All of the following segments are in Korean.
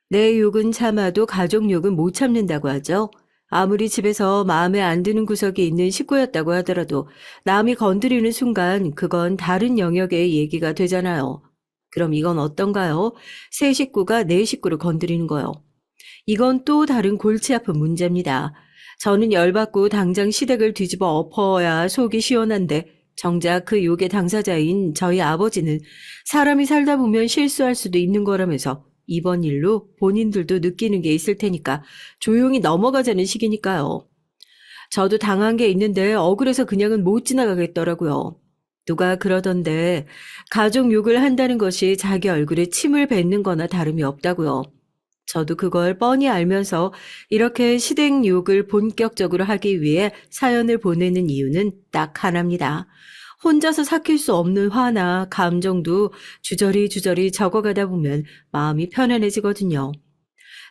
내 욕은 참아도 가족 욕은 못 참는다고 하죠. 아무리 집에서 마음에 안 드는 구석이 있는 식구였다고 하더라도 남이 건드리는 순간 그건 다른 영역의 얘기가 되잖아요. 그럼 이건 어떤가요? 새 식구가 내 식구를 건드리는 거요. 이건 또 다른 골치 아픈 문제입니다. 저는 열받고 당장 시댁을 뒤집어 엎어야 속이 시원한데 정작 그 욕의 당사자인 저희 아버지는 사람이 살다 보면 실수할 수도 있는 거라면서 이번 일로 본인들도 느끼는 게 있을 테니까 조용히 넘어가자는 식이니까요. 저도 당한 게 있는데 억울해서 그냥은 못 지나가겠더라고요. 누가 그러던데 가족 욕을 한다는 것이 자기 얼굴에 침을 뱉는 거나 다름이 없다고요. 저도 그걸 뻔히 알면서 이렇게 시댁 욕을 본격적으로 하기 위해 사연을 보내는 이유는 딱 하나입니다. 혼자서 삭힐 수 없는 화나 감정도 주저리 적어가다 보면 마음이 편안해지거든요.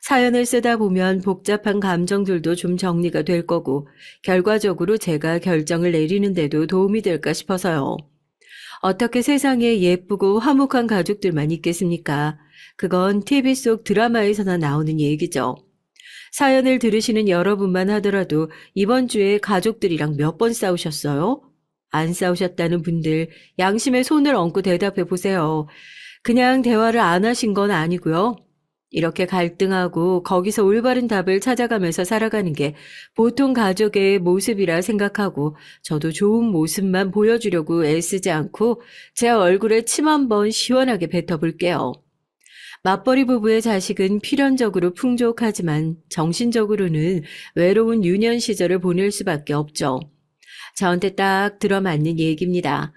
사연을 쓰다 보면 복잡한 감정들도 좀 정리가 될 거고 결과적으로 제가 결정을 내리는데도 도움이 될까 싶어서요. 어떻게 세상에 예쁘고 화목한 가족들만 있겠습니까? 그건 TV 속 드라마에서나 나오는 얘기죠. 사연을 들으시는 여러분만 하더라도 이번 주에 가족들이랑 몇 번 싸우셨어요? 안 싸우셨다는 분들 양심의 손을 얹고 대답해 보세요. 그냥 대화를 안 하신 건 아니고요. 이렇게 갈등하고 거기서 올바른 답을 찾아가면서 살아가는 게 보통 가족의 모습이라 생각하고 저도 좋은 모습만 보여주려고 애쓰지 않고 제 얼굴에 침 한 번 시원하게 뱉어볼게요. 맞벌이 부부의 자식은 필연적으로 풍족하지만 정신적으로는 외로운 유년 시절을 보낼 수밖에 없죠. 저한테 딱 들어맞는 얘기입니다.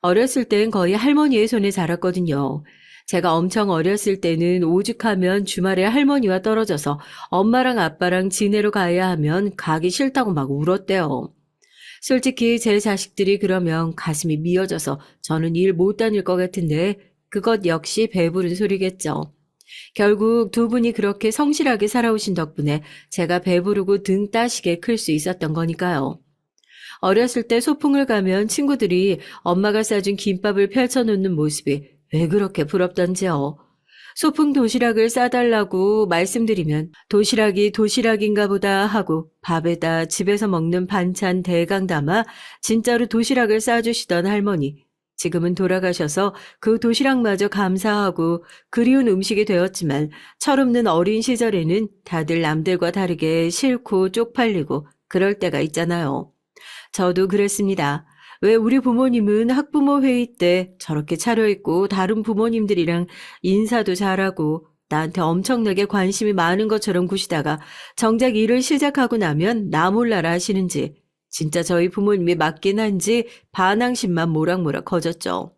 어렸을 땐 거의 할머니의 손에 자랐거든요. 제가 엄청 어렸을 때는 오죽하면 주말에 할머니와 떨어져서 엄마랑 아빠랑 지내러 가야 하면 가기 싫다고 막 울었대요. 솔직히 제 자식들이 그러면 가슴이 미어져서 저는 일 못 다닐 것 같은데 그것 역시 배부른 소리겠죠. 결국 두 분이 그렇게 성실하게 살아오신 덕분에 제가 배부르고 등 따시게 클 수 있었던 거니까요. 어렸을 때 소풍을 가면 친구들이 엄마가 싸준 김밥을 펼쳐놓는 모습이 왜 그렇게 부럽던지요. 소풍 도시락을 싸달라고 말씀드리면 도시락이 도시락인가 보다 하고 밥에다 집에서 먹는 반찬 대강 담아 진짜로 도시락을 싸주시던 할머니. 지금은 돌아가셔서 그 도시락마저 감사하고 그리운 음식이 되었지만 철없는 어린 시절에는 다들 남들과 다르게 싫고 쪽팔리고 그럴 때가 있잖아요. 저도 그랬습니다. 왜 우리 부모님은 학부모 회의 때 저렇게 차려입고 다른 부모님들이랑 인사도 잘하고 나한테 엄청나게 관심이 많은 것처럼 구시다가 정작 일을 시작하고 나면 나 몰라라 하시는지 진짜 저희 부모님이 맞긴 한지 반항심만 모락모락 커졌죠.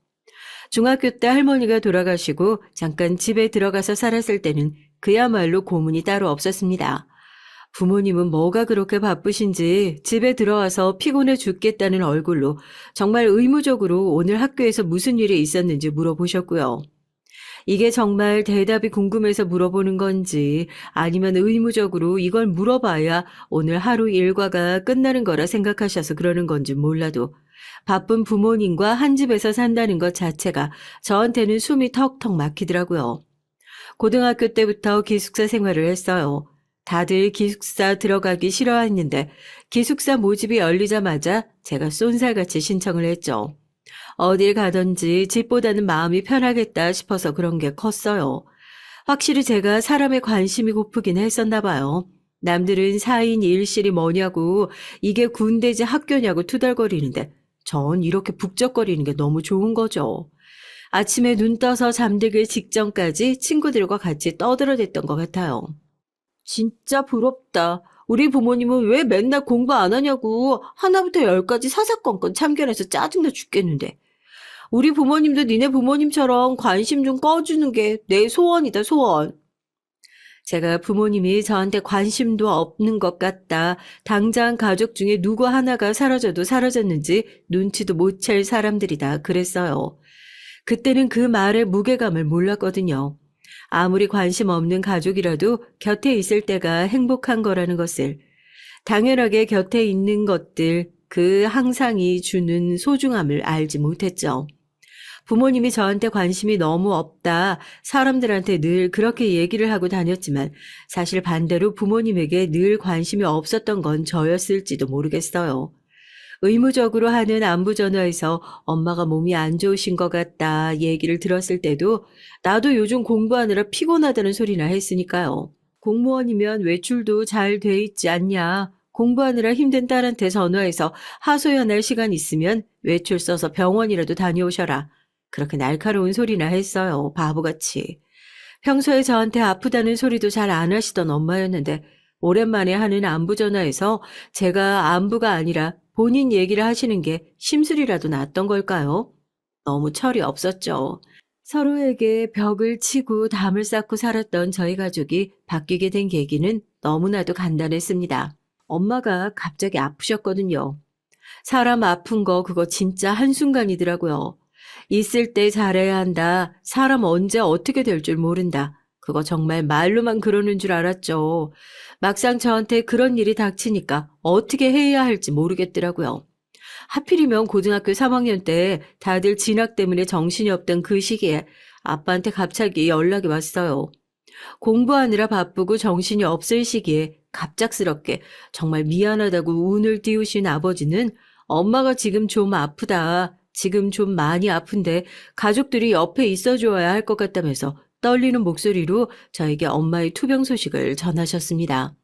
중학교 때 할머니가 돌아가시고 잠깐 집에 들어가서 살았을 때는 그야말로 고문이 따로 없었습니다. 부모님은 뭐가 그렇게 바쁘신지 집에 들어와서 피곤해 죽겠다는 얼굴로 정말 의무적으로 오늘 학교에서 무슨 일이 있었는지 물어보셨고요. 이게 정말 대답이 궁금해서 물어보는 건지 아니면 의무적으로 이걸 물어봐야 오늘 하루 일과가 끝나는 거라 생각하셔서 그러는 건지 몰라도 바쁜 부모님과 한 집에서 산다는 것 자체가 저한테는 숨이 턱턱 막히더라고요. 고등학교 때부터 기숙사 생활을 했어요. 다들 기숙사 들어가기 싫어했는데 기숙사 모집이 열리자마자 제가 쏜살같이 신청을 했죠. 어딜 가든지 집보다는 마음이 편하겠다 싶어서 그런 게 컸어요. 확실히 제가 사람에 관심이 고프긴 했었나 봐요. 남들은 4인 1실이 뭐냐고 이게 군대지 학교냐고 투덜거리는데 전 이렇게 북적거리는 게 너무 좋은 거죠. 아침에 눈 떠서 잠들기 직전까지 친구들과 같이 떠들어댔던 것 같아요. 진짜 부럽다. 우리 부모님은 왜 맨날 공부 안 하냐고 하나부터 열까지 사사건건 참견해서 짜증나 죽겠는데. 우리 부모님도 니네 부모님처럼 관심 좀 꺼주는 게 내 소원이다, 소원. 제가 부모님이 저한테 관심도 없는 것 같다. 당장 가족 중에 누구 하나가 사라져도 사라졌는지 눈치도 못 챌 사람들이다. 그랬어요. 그때는 그 말의 무게감을 몰랐거든요. 아무리 관심 없는 가족이라도 곁에 있을 때가 행복한 거라는 것을, 당연하게 곁에 있는 것들, 그 항상이 주는 소중함을 알지 못했죠. 부모님이 저한테 관심이 너무 없다. 사람들한테 늘 그렇게 얘기를 하고 다녔지만 사실 반대로 부모님에게 늘 관심이 없었던 건 저였을지도 모르겠어요. 의무적으로 하는 안부 전화에서 엄마가 몸이 안 좋으신 것 같다 얘기를 들었을 때도 나도 요즘 공부하느라 피곤하다는 소리나 했으니까요. 공무원이면 외출도 잘 돼 있지 않냐. 공부하느라 힘든 딸한테 전화해서 하소연할 시간 있으면 외출 써서 병원이라도 다녀오셔라. 그렇게 날카로운 소리나 했어요. 바보같이. 평소에 저한테 아프다는 소리도 잘 안 하시던 엄마였는데 오랜만에 하는 안부 전화에서 제가 안부가 아니라 본인 얘기를 하시는 게 심술이라도 났던 걸까요? 너무 철이 없었죠. 서로에게 벽을 치고 담을 쌓고 살았던 저희 가족이 바뀌게 된 계기는 너무나도 간단했습니다. 엄마가 갑자기 아프셨거든요. 사람 아픈 거 그거 진짜 한순간이더라고요. 있을 때 잘해야 한다. 사람 언제 어떻게 될 줄 모른다. 그거 정말 말로만 그러는 줄 알았죠. 막상 저한테 그런 일이 닥치니까 어떻게 해야 할지 모르겠더라고요. 하필이면 고등학교 3학년 때 다들 진학 때문에 정신이 없던 그 시기에 아빠한테 갑자기 연락이 왔어요. 공부하느라 바쁘고 정신이 없을 시기에 갑작스럽게 정말 미안하다고 운을 띄우신 아버지는 엄마가 지금 좀 아프다. 지금 좀 많이 아픈데 가족들이 옆에 있어줘야 할 것 같다면서 떨리는 목소리로 저에게 엄마의 투병 소식을 전하셨습니다.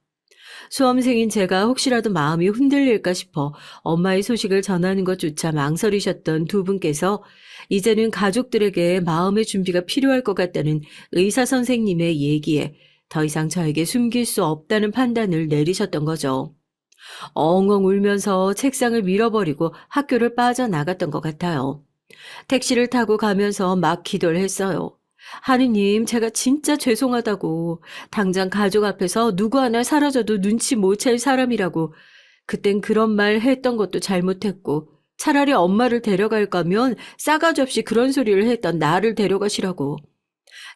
수험생인 제가 혹시라도 마음이 흔들릴까 싶어 엄마의 소식을 전하는 것조차 망설이셨던 두 분께서 이제는 가족들에게 마음의 준비가 필요할 것 같다는 의사 선생님의 얘기에 더 이상 저에게 숨길 수 없다는 판단을 내리셨던 거죠. 엉엉 울면서 책상을 밀어버리고 학교를 빠져나갔던 것 같아요. 택시를 타고 가면서 막 기도를 했어요. 하느님, 제가 진짜 죄송하다고. 당장 가족 앞에서 누구 하나 사라져도 눈치 못 챌 사람이라고. 그땐 그런 말 했던 것도 잘못했고, 차라리 엄마를 데려갈 거면 싸가지 없이 그런 소리를 했던 나를 데려가시라고.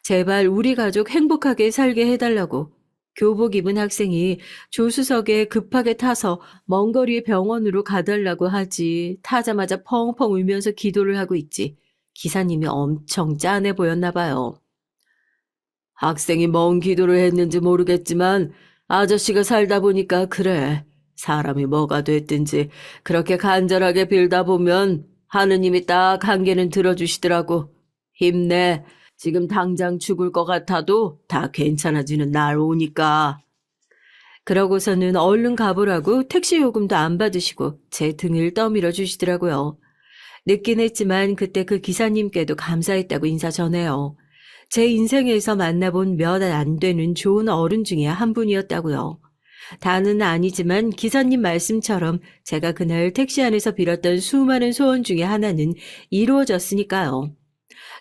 제발 우리 가족 행복하게 살게 해달라고. 교복 입은 학생이 조수석에 급하게 타서 먼 거리 병원으로 가달라고 하지. 타자마자 펑펑 울면서 기도를 하고 있지. 기사님이 엄청 짠해 보였나 봐요. 학생이 뭔 기도를 했는지 모르겠지만 아저씨가 살다 보니까 그래. 사람이 뭐가 됐든지 그렇게 간절하게 빌다 보면 하느님이 딱 한 개는 들어주시더라고. 힘내. 지금 당장 죽을 것 같아도 다 괜찮아지는 날 오니까. 그러고서는 얼른 가보라고 택시 요금도 안 받으시고 제 등을 떠밀어 주시더라고요. 늦긴 했지만 그때 그 기사님께도 감사했다고 인사 전해요. 제 인생에서 만나본 몇 안 되는 좋은 어른 중에 한 분이었다고요. 다는 아니지만 기사님 말씀처럼 제가 그날 택시 안에서 빌었던 수많은 소원 중에 하나는 이루어졌으니까요.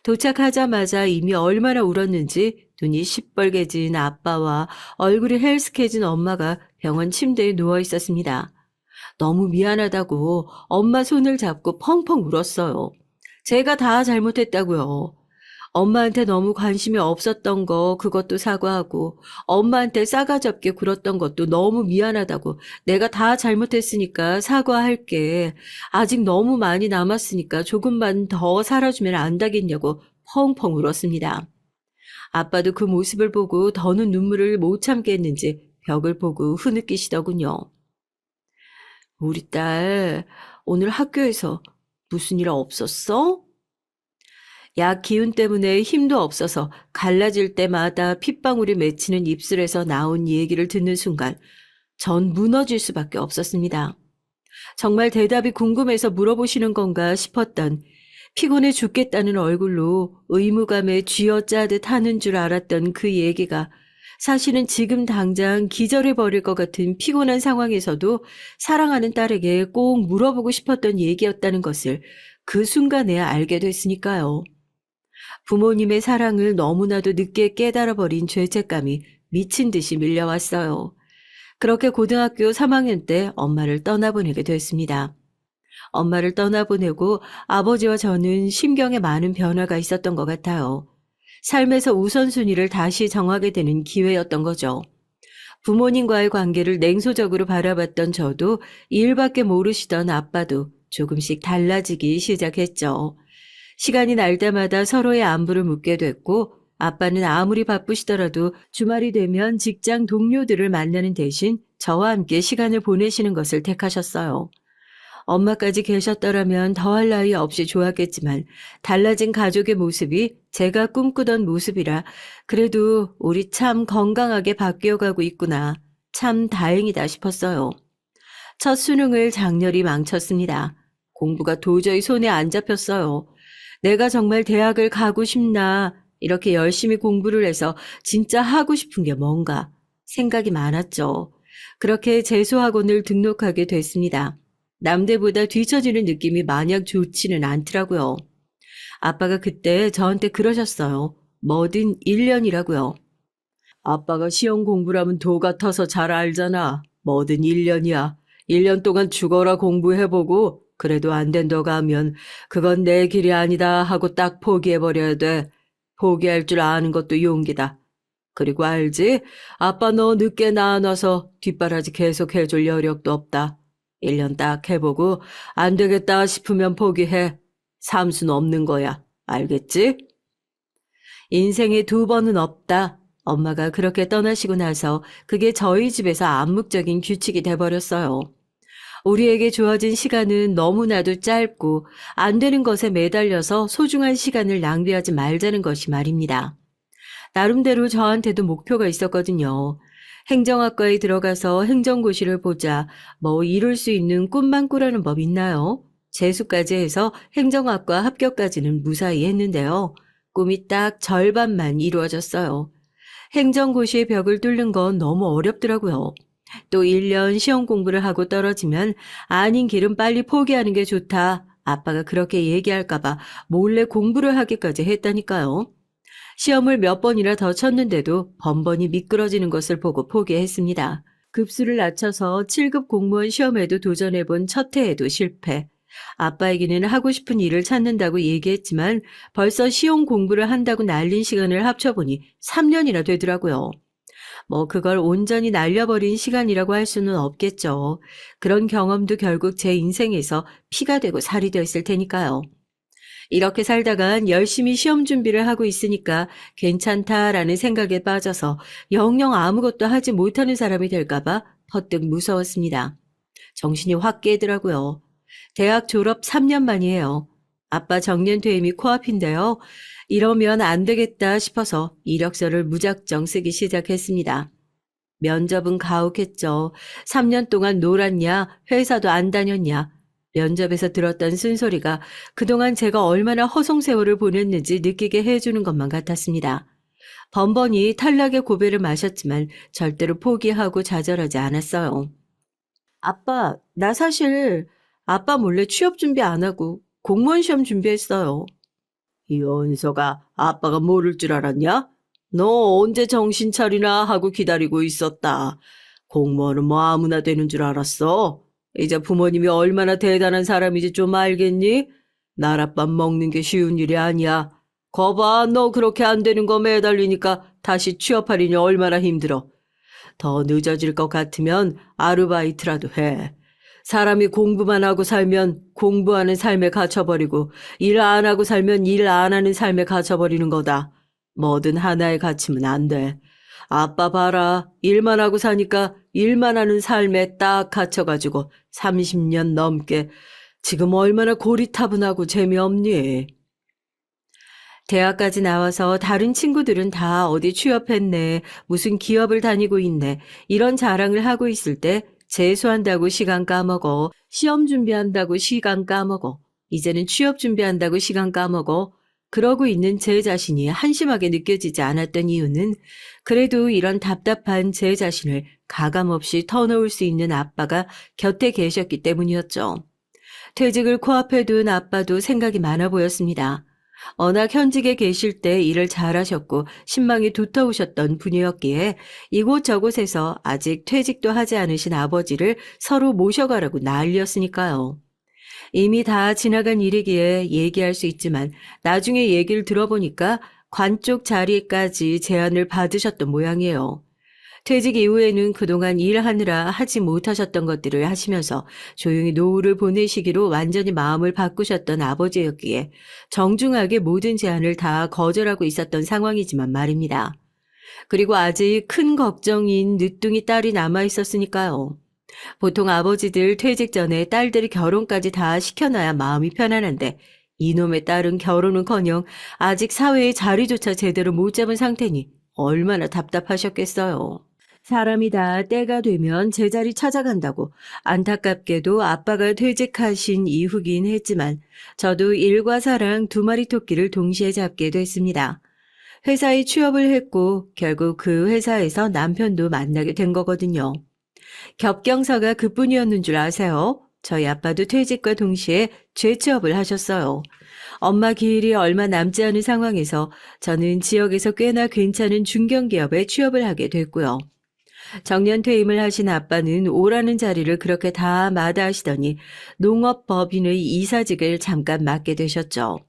도착하자마자 이미 얼마나 울었는지 눈이 시뻘개진 아빠와 얼굴이 헬스케진 엄마가 병원 침대에 누워 있었습니다. 너무 미안하다고 엄마 손을 잡고 펑펑 울었어요. 제가 다 잘못했다고요. 엄마한테 너무 관심이 없었던 거 그것도 사과하고 엄마한테 싸가지 없게 굴었던 것도 너무 미안하다고 내가 다 잘못했으니까 사과할게. 아직 너무 많이 남았으니까 조금만 더 살아주면 안 되겠냐고 펑펑 울었습니다. 아빠도 그 모습을 보고 더는 눈물을 못 참겠는지 벽을 보고 흐느끼시더군요. 우리 딸 오늘 학교에서 무슨 일 없었어? 약 기운 때문에 힘도 없어서 갈라질 때마다 핏방울이 맺히는 입술에서 나온 얘기를 듣는 순간 전 무너질 수밖에 없었습니다. 정말 대답이 궁금해서 물어보시는 건가 싶었던 피곤해 죽겠다는 얼굴로 의무감에 쥐어짜듯 하는 줄 알았던 그 얘기가 사실은 지금 당장 기절해버릴 것 같은 피곤한 상황에서도 사랑하는 딸에게 꼭 물어보고 싶었던 얘기였다는 것을 그 순간에야 알게 됐으니까요. 부모님의 사랑을 너무나도 늦게 깨달아버린 죄책감이 미친 듯이 밀려왔어요. 그렇게 고등학교 3학년 때 엄마를 떠나보내게 됐습니다. 엄마를 떠나보내고 아버지와 저는 심경에 많은 변화가 있었던 것 같아요. 삶에서 우선순위를 다시 정하게 되는 기회였던 거죠. 부모님과의 관계를 냉소적으로 바라봤던 저도 일밖에 모르시던 아빠도 조금씩 달라지기 시작했죠. 시간이 날 때마다 서로의 안부를 묻게 됐고 아빠는 아무리 바쁘시더라도 주말이 되면 직장 동료들을 만나는 대신 저와 함께 시간을 보내시는 것을 택하셨어요. 엄마까지 계셨더라면 더할 나위 없이 좋았겠지만 달라진 가족의 모습이 제가 꿈꾸던 모습이라 그래도 우리 참 건강하게 바뀌어가고 있구나. 참 다행이다 싶었어요. 첫 수능을 장렬히 망쳤습니다. 공부가 도저히 손에 안 잡혔어요. 내가 정말 대학을 가고 싶나, 이렇게 열심히 공부를 해서 진짜 하고 싶은 게 뭔가 생각이 많았죠. 그렇게 재수학원을 등록하게 됐습니다. 남들보다 뒤처지는 느낌이 마냥 좋지는 않더라고요. 아빠가 그때 저한테 그러셨어요. 뭐든 1년이라고요. 아빠가 시험 공부라면 도 같아서 잘 알잖아. 뭐든 1년이야. 1년 동안 죽어라 공부해보고 그래도 안 된다고 하면 그건 내 길이 아니다 하고 딱 포기해버려야 돼. 포기할 줄 아는 것도 용기다. 그리고 알지? 아빠 너 늦게 낳아놔서 뒷바라지 계속 해줄 여력도 없다. 1년 딱 해보고 안 되겠다 싶으면 포기해. 삼수는 없는 거야. 알겠지? 인생에 두 번은 없다. 엄마가 그렇게 떠나시고 나서 그게 저희 집에서 암묵적인 규칙이 돼버렸어요. 우리에게 주어진 시간은 너무나도 짧고 안 되는 것에 매달려서 소중한 시간을 낭비하지 말자는 것이 말입니다. 나름대로 저한테도 목표가 있었거든요. 행정학과에 들어가서 행정고시를 보자. 뭐 이룰 수 있는 꿈만 꾸라는 법 있나요? 재수까지 해서 행정학과 합격까지는 무사히 했는데요. 꿈이 딱 절반만 이루어졌어요. 행정고시의 벽을 뚫는 건 너무 어렵더라고요. 또 1년 시험 공부를 하고 떨어지면 아닌 길은 빨리 포기하는 게 좋다. 아빠가 그렇게 얘기할까봐 몰래 공부를 하기까지 했다니까요. 시험을 몇 번이나 더 쳤는데도 번번이 미끄러지는 것을 보고 포기했습니다. 급수를 낮춰서 7급 공무원 시험에도 도전해본 첫 해에도 실패. 아빠에게는 하고 싶은 일을 찾는다고 얘기했지만 벌써 시험 공부를 한다고 날린 시간을 합쳐보니 3년이나 되더라고요. 뭐 그걸 온전히 날려버린 시간이라고 할 수는 없겠죠. 그런 경험도 결국 제 인생에서 피가 되고 살이 됐을 테니까요. 이렇게 살다간 열심히 시험 준비를 하고 있으니까 괜찮다라는 생각에 빠져서 영영 아무것도 하지 못하는 사람이 될까봐 퍼뜩 무서웠습니다. 정신이 확 깨더라고요. 대학 졸업 3년 만이에요. 아빠 정년 퇴임이 코앞인데요. 이러면 안 되겠다 싶어서 이력서를 무작정 쓰기 시작했습니다. 면접은 가혹했죠. 3년 동안 놀았냐, 회사도 안 다녔냐. 면접에서 들었던 쓴소리가 그동안 제가 얼마나 허송세월을 보냈는지 느끼게 해주는 것만 같았습니다. 번번이 탈락의 고배를 마셨지만 절대로 포기하고 좌절하지 않았어요. 아빠, 나 사실 아빠 몰래 취업 준비 안 하고 공무원 시험 준비했어요. 이 연서가 아빠가 모를 줄 알았냐? 너 언제 정신 차리나 하고 기다리고 있었다. 공무원은 뭐 아무나 되는 줄 알았어? 이제 부모님이 얼마나 대단한 사람인지 좀 알겠니? 나랏밥 먹는 게 쉬운 일이 아니야. 거봐, 너 그렇게 안 되는 거 매달리니까 다시 취업하려니 얼마나 힘들어. 더 늦어질 것 같으면 아르바이트라도 해. 사람이 공부만 하고 살면 공부하는 삶에 갇혀버리고 일 안 하고 살면 일 안 하는 삶에 갇혀버리는 거다. 뭐든 하나에 갇히면 안 돼. 아빠 봐라. 일만 하고 사니까 일만 하는 삶에 딱 갇혀가지고 30년 넘게 지금 얼마나 고리타분하고 재미없니? 대학까지 나와서 다른 친구들은 다 어디 취업했네, 무슨 기업을 다니고 있네, 이런 자랑을 하고 있을 때 재수한다고 시간 까먹어, 시험 준비한다고 시간 까먹어, 이제는 취업 준비한다고 시간 까먹어, 그러고 있는 제 자신이 한심하게 느껴지지 않았던 이유는 그래도 이런 답답한 제 자신을 가감없이 터놓을 수 있는 아빠가 곁에 계셨기 때문이었죠. 퇴직을 코앞에 둔 아빠도 생각이 많아 보였습니다. 워낙 현직에 계실 때 일을 잘하셨고 신망이 두터우셨던 분이었기에 이곳저곳에서 아직 퇴직도 하지 않으신 아버지를 서로 모셔가라고 난리였으니까요. 이미 다 지나간 일이기에 얘기할 수 있지만 나중에 얘기를 들어보니까 관 쪽 자리까지 제안을 받으셨던 모양이에요. 퇴직 이후에는 그동안 일하느라 하지 못하셨던 것들을 하시면서 조용히 노후를 보내시기로 완전히 마음을 바꾸셨던 아버지였기에 정중하게 모든 제안을 다 거절하고 있었던 상황이지만 말입니다. 그리고 아직 큰 걱정인 늦둥이 딸이 남아 있었으니까요. 보통 아버지들 퇴직 전에 딸들이 결혼까지 다 시켜놔야 마음이 편안한데 이놈의 딸은 결혼은커녕 아직 사회의 자리조차 제대로 못 잡은 상태니 얼마나 답답하셨겠어요. 사람이 다 때가 되면 제자리 찾아간다고 안타깝게도 아빠가 퇴직하신 이후긴 했지만 저도 일과 사랑 두 마리 토끼를 동시에 잡게 됐습니다. 회사에 취업을 했고 결국 그 회사에서 남편도 만나게 된 거거든요. 겹경사가 그뿐이었는 줄 아세요? 저희 아빠도 퇴직과 동시에 재취업을 하셨어요. 엄마 기일이 얼마 남지 않은 상황에서 저는 지역에서 꽤나 괜찮은 중견기업에 취업을 하게 됐고요. 정년 퇴임을 하신 아빠는 오라는 자리를 그렇게 다 마다하시더니 농업법인의 이사직을 잠깐 맡게 되셨죠.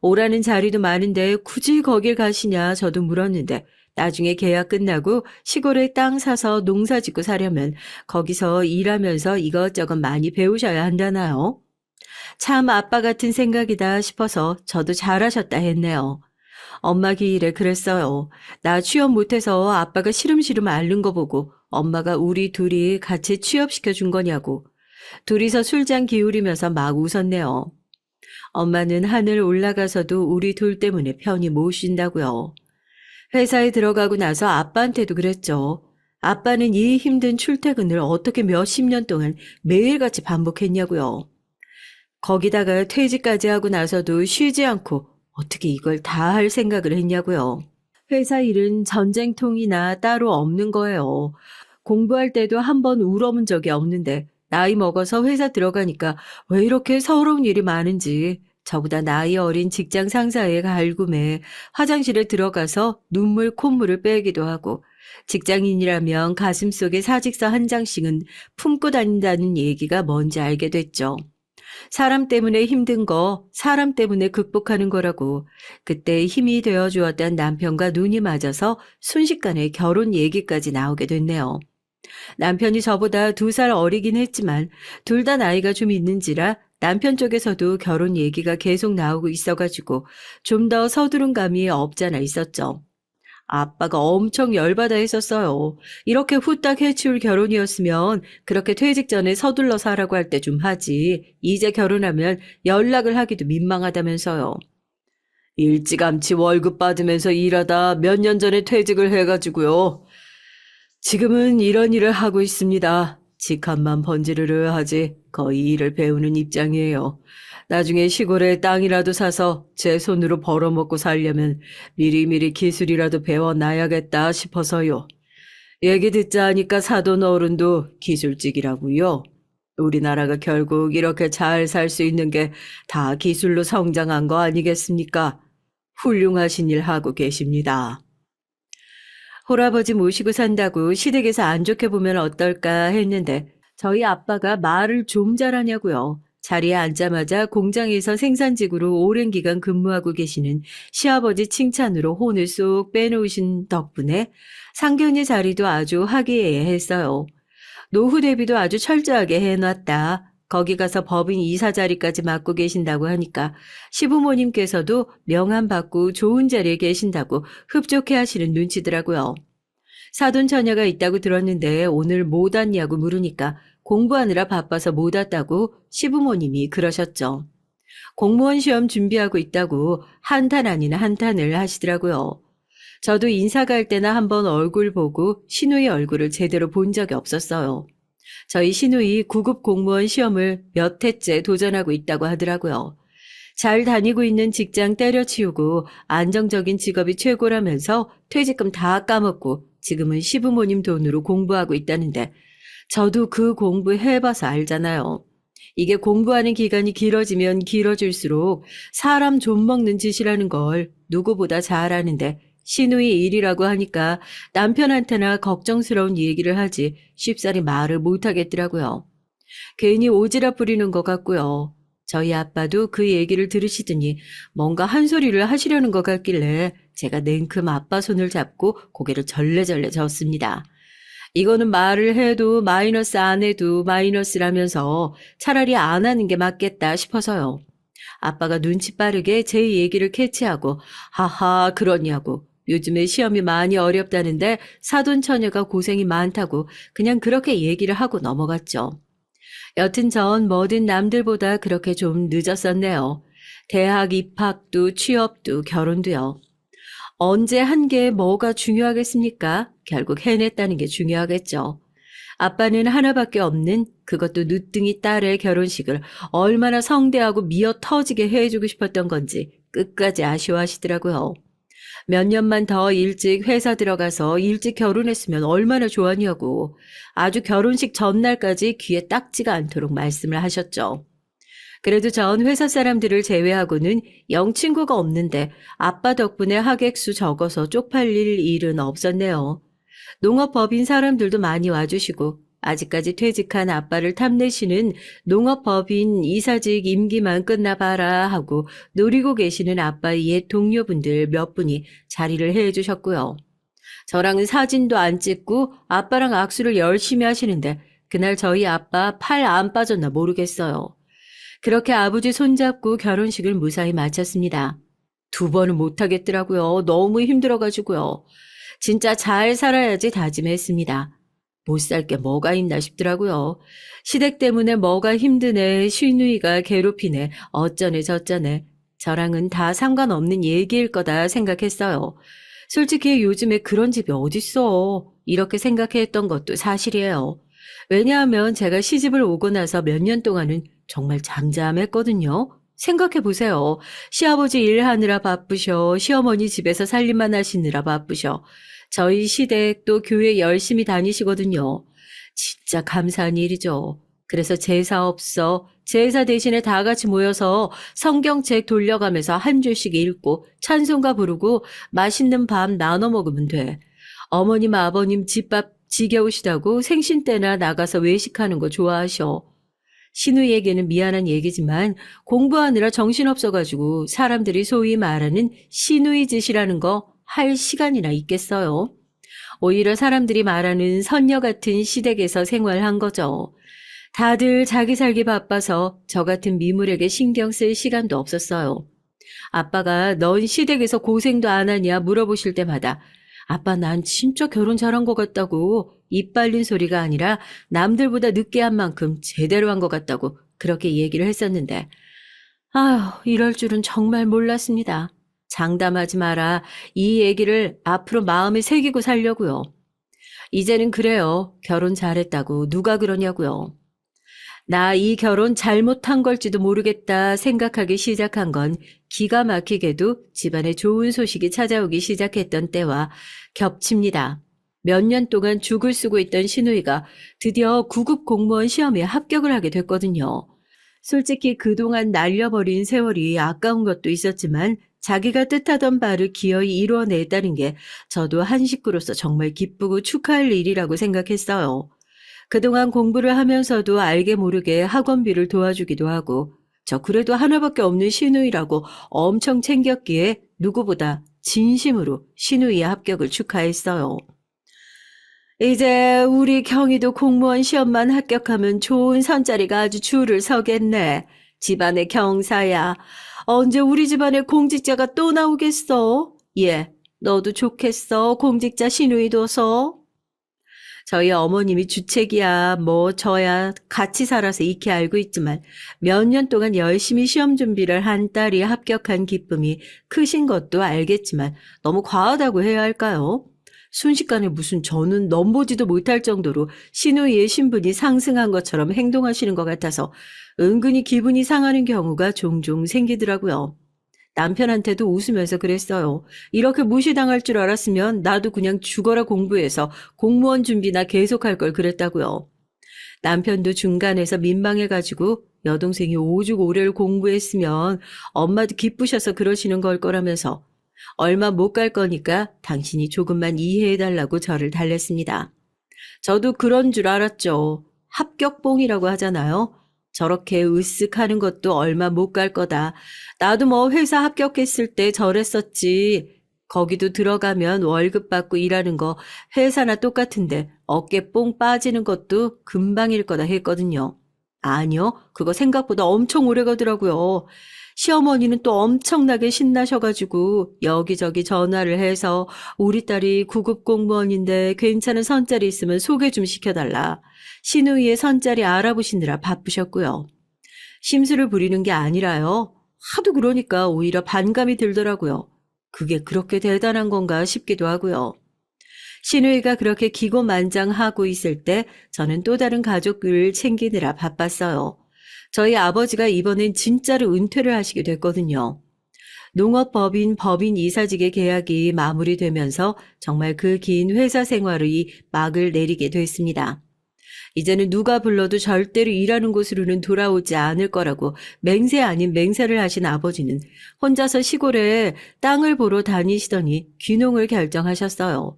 오라는 자리도 많은데 굳이 거길 가시냐 저도 물었는데 나중에 계약 끝나고 시골에 땅 사서 농사 짓고 사려면 거기서 일하면서 이것저것 많이 배우셔야 한다나요? 참 아빠 같은 생각이다 싶어서 저도 잘하셨다 했네요. 엄마 기일에 그랬어요. 나 취업 못해서 아빠가 시름시름 앓는 거 보고 엄마가 우리 둘이 같이 취업시켜 준 거냐고. 둘이서 술잔 기울이면서 막 웃었네요. 엄마는 하늘 올라가서도 우리 둘 때문에 편히 못 쉰다고요. 회사에 들어가고 나서 아빠한테도 그랬죠. 아빠는 이 힘든 출퇴근을 어떻게 몇십 년 동안 매일같이 반복했냐고요. 거기다가 퇴직까지 하고 나서도 쉬지 않고 어떻게 이걸 다 할 생각을 했냐고요. 회사 일은 전쟁통이나 따로 없는 거예요. 공부할 때도 한 번 울어본 적이 없는데 나이 먹어서 회사 들어가니까 왜 이렇게 서러운 일이 많은지 저보다 나이 어린 직장 상사의 갈굼에 화장실에 들어가서 눈물 콧물을 빼기도 하고 직장인이라면 가슴속에 사직서 한 장씩은 품고 다닌다는 얘기가 뭔지 알게 됐죠. 사람 때문에 힘든 거 사람 때문에 극복하는 거라고 그때 힘이 되어 주었던 남편과 눈이 맞아서 순식간에 결혼 얘기까지 나오게 됐네요. 남편이 저보다 2살 어리긴 했지만 둘 다 나이가 좀 있는지라 남편 쪽에서도 결혼 얘기가 계속 나오고 있어가지고 좀 더 서두른 감이 없잖아 있었죠. 아빠가 엄청 열받아 했었어요. 이렇게 후딱 해치울 결혼이었으면 그렇게 퇴직 전에 서둘러서 하라고 할 때 좀 하지. 이제 결혼하면 연락을 하기도 민망하다면서요. 일찌감치 월급 받으면서 일하다 몇 년 전에 퇴직을 해가지고요. 지금은 이런 일을 하고 있습니다. 직함만 번지르르 하지 거의 일을 배우는 입장이에요. 나중에 시골에 땅이라도 사서 제 손으로 벌어먹고 살려면 미리미리 기술이라도 배워놔야겠다 싶어서요. 얘기 듣자 하니까 사돈 어른도 기술직이라고요. 우리나라가 결국 이렇게 잘 살 수 있는 게 다 기술로 성장한 거 아니겠습니까? 훌륭하신 일 하고 계십니다. 홀아버지 모시고 산다고 시댁에서 안 좋게 보면 어떨까 했는데 저희 아빠가 말을 좀 잘하냐고요. 자리에 앉자마자 공장에서 생산직으로 오랜 기간 근무하고 계시는 시아버지 칭찬으로 혼을 쏙 빼놓으신 덕분에 상견례 자리도 아주 화기애애했어요. 노후 대비도 아주 철저하게 해놨다. 거기 가서 법인 이사 자리까지 맡고 계신다고 하니까 시부모님께서도 명함 받고 좋은 자리에 계신다고 흡족해 하시는 눈치더라고요. 사돈 처녀가 있다고 들었는데 오늘 못 왔냐고 물으니까 공부하느라 바빠서 못 왔다고 시부모님이 그러셨죠. 공무원 시험 준비하고 있다고 한탄 아닌 한탄을 하시더라고요. 저도 인사 갈 때나 한번 얼굴 보고 시누이 얼굴을 제대로 본 적이 없었어요. 저희 시누이 9급 공무원 시험을 몇 해째 도전하고 있다고 하더라고요. 잘 다니고 있는 직장 때려치우고 안정적인 직업이 최고라면서 퇴직금 다 까먹고 지금은 시부모님 돈으로 공부하고 있다는데 저도 그 공부 해봐서 알잖아요. 이게 공부하는 기간이 길어지면 길어질수록 사람 좀먹는 짓이라는 걸 누구보다 잘 아는데 시누이 일이라고 하니까 남편한테나 걱정스러운 얘기를 하지 쉽사리 말을 못하겠더라고요. 괜히 오지랖 부리는 것 같고요. 저희 아빠도 그 얘기를 들으시더니 뭔가 한 소리를 하시려는 것 같길래 제가 냉큼 아빠 손을 잡고 고개를 절레절레 젓습니다. 이거는 말을 해도 마이너스 안 해도 마이너스라면서 차라리 안 하는 게 맞겠다 싶어서요. 아빠가 눈치 빠르게 제 얘기를 캐치하고 하하 그러냐고 요즘에 시험이 많이 어렵다는데 사돈처녀가 고생이 많다고 그냥 그렇게 얘기를 하고 넘어갔죠. 여튼 전 뭐든 남들보다 그렇게 좀 늦었었네요. 대학 입학도 취업도 결혼도요. 언제 한 게 뭐가 중요하겠습니까? 결국 해냈다는 게 중요하겠죠. 아빠는 하나밖에 없는 그것도 늦둥이 딸의 결혼식을 얼마나 성대하고 미어 터지게 해주고 싶었던 건지 끝까지 아쉬워하시더라고요. 몇 년만 더 일찍 회사 들어가서 일찍 결혼했으면 얼마나 좋았냐고 아주 결혼식 전날까지 귀에 딱지가 않도록 말씀을 하셨죠. 그래도 전 회사 사람들을 제외하고는 영 친구가 없는데 아빠 덕분에 하객수 적어서 쪽팔릴 일은 없었네요. 농업법인 사람들도 많이 와주시고 아직까지 퇴직한 아빠를 탐내시는 농업법인 이사직 임기만 끝나봐라 하고 노리고 계시는 아빠의 옛 동료분들 몇 분이 자리를 해주셨고요. 저랑은 사진도 안 찍고 아빠랑 악수를 열심히 하시는데 그날 저희 아빠 팔 안 빠졌나 모르겠어요. 그렇게 아버지 손잡고 결혼식을 무사히 마쳤습니다. 두 번은 못하겠더라고요. 너무 힘들어가지고요. 진짜 잘 살아야지 다짐했습니다. 못 살 게 뭐가 있나 싶더라고요. 시댁 때문에 뭐가 힘드네, 시누이가 괴롭히네, 어쩌네 저쩌네. 저랑은 다 상관없는 얘기일 거다 생각했어요. 솔직히 요즘에 그런 집이 어딨어. 이렇게 생각했던 것도 사실이에요. 왜냐하면 제가 시집을 오고 나서 몇 년 동안은 정말 잠잠했거든요. 생각해 보세요. 시아버지 일하느라 바쁘셔. 시어머니 집에서 살림만 하시느라 바쁘셔. 저희 시댁 또 교회 열심히 다니시거든요. 진짜 감사한 일이죠. 그래서 제사 없어. 제사 대신에 다 같이 모여서 성경책 돌려가면서 한 줄씩 읽고 찬송가 부르고 맛있는 밥 나눠 먹으면 돼. 어머님 아버님 집밥 지겨우시다고 생신 때나 나가서 외식하는 거 좋아하셔. 신우이에게는 미안한 얘기지만 공부하느라 정신없어가지고 사람들이 소위 말하는 신우이 짓이라는 거 할 시간이나 있겠어요. 오히려 사람들이 말하는 선녀 같은 시댁에서 생활한 거죠. 다들 자기 살기 바빠서 저 같은 미물에게 신경 쓸 시간도 없었어요. 아빠가 넌 시댁에서 고생도 안 하냐 물어보실 때마다 아빠 난 진짜 결혼 잘한 것 같다고 입 빨린 소리가 아니라 남들보다 늦게 한 만큼 제대로 한 것 같다고 그렇게 얘기를 했었는데 아휴 이럴 줄은 정말 몰랐습니다. 장담하지 마라. 이 얘기를 앞으로 마음에 새기고 살려고요. 이제는 그래요. 결혼 잘했다고 누가 그러냐고요. 나 이 결혼 잘못한 걸지도 모르겠다 생각하기 시작한 건 기가 막히게도 집안에 좋은 소식이 찾아오기 시작했던 때와 겹칩니다. 몇 년 동안 죽을 쓰고 있던 시누이가 드디어 구급 공무원 시험에 합격을 하게 됐거든요. 솔직히 그동안 날려버린 세월이 아까운 것도 있었지만 자기가 뜻하던 바를 기어이 이루어냈다는 게 저도 한 식구로서 정말 기쁘고 축하할 일이라고 생각했어요. 그동안 공부를 하면서도 알게 모르게 학원비를 도와주기도 하고 저 그래도 하나밖에 없는 시누이라고 엄청 챙겼기에 누구보다 진심으로 시누이의 합격을 축하했어요. 이제 우리 경희도 공무원 시험만 합격하면 좋은 선자리가 아주 줄을 서겠네. 집안의 경사야. 언제 우리 집안에 공직자가 또 나오겠어? 예, 너도 좋겠어. 공직자 시누이 둬서. 저희 어머님이 주책이야, 뭐 저야 같이 살아서 익히 알고 있지만 몇 년 동안 열심히 시험 준비를 한 딸이 합격한 기쁨이 크신 것도 알겠지만 너무 과하다고 해야 할까요? 순식간에 무슨 저는 넘보지도 못할 정도로 시누이의 신분이 상승한 것처럼 행동하시는 것 같아서 은근히 기분이 상하는 경우가 종종 생기더라고요. 남편한테도 웃으면서 그랬어요. 이렇게 무시당할 줄 알았으면 나도 그냥 죽어라 공부해서 공무원 준비나 계속할 걸 그랬다고요. 남편도 중간에서 민망해가지고 여동생이 오죽 오래를 공부했으면 엄마도 기쁘셔서 그러시는 걸 거라면서 얼마 못 갈 거니까 당신이 조금만 이해해달라고 저를 달랬습니다. 저도 그런 줄 알았죠. 합격봉이라고 하잖아요. 저렇게 으쓱하는 것도 얼마 못 갈 거다. 나도 뭐 회사 합격했을 때 저랬었지. 거기도 들어가면 월급 받고 일하는 거 회사나 똑같은데 어깨 뽕 빠지는 것도 금방일 거다 했거든요. 아니요, 그거 생각보다 엄청 오래 가더라고요. 시어머니는 또 엄청나게 신나셔가지고 여기저기 전화를 해서 우리 딸이 구급 공무원인데 괜찮은 선자리 있으면 소개 좀 시켜달라. 시누이의 선자리 알아보시느라 바쁘셨고요. 심술을 부리는 게 아니라요. 하도 그러니까 오히려 반감이 들더라고요. 그게 그렇게 대단한 건가 싶기도 하고요. 시누이가 그렇게 기고만장하고 있을 때 저는 또 다른 가족을 챙기느라 바빴어요. 저희 아버지가 이번엔 진짜로 은퇴를 하시게 됐거든요. 농업법인 법인 이사직의 계약이 마무리되면서 정말 그 긴 회사 생활의 막을 내리게 됐습니다. 이제는 누가 불러도 절대로 일하는 곳으로는 돌아오지 않을 거라고 맹세 아닌 맹세를 하신 아버지는 혼자서 시골에 땅을 보러 다니시더니 귀농을 결정하셨어요.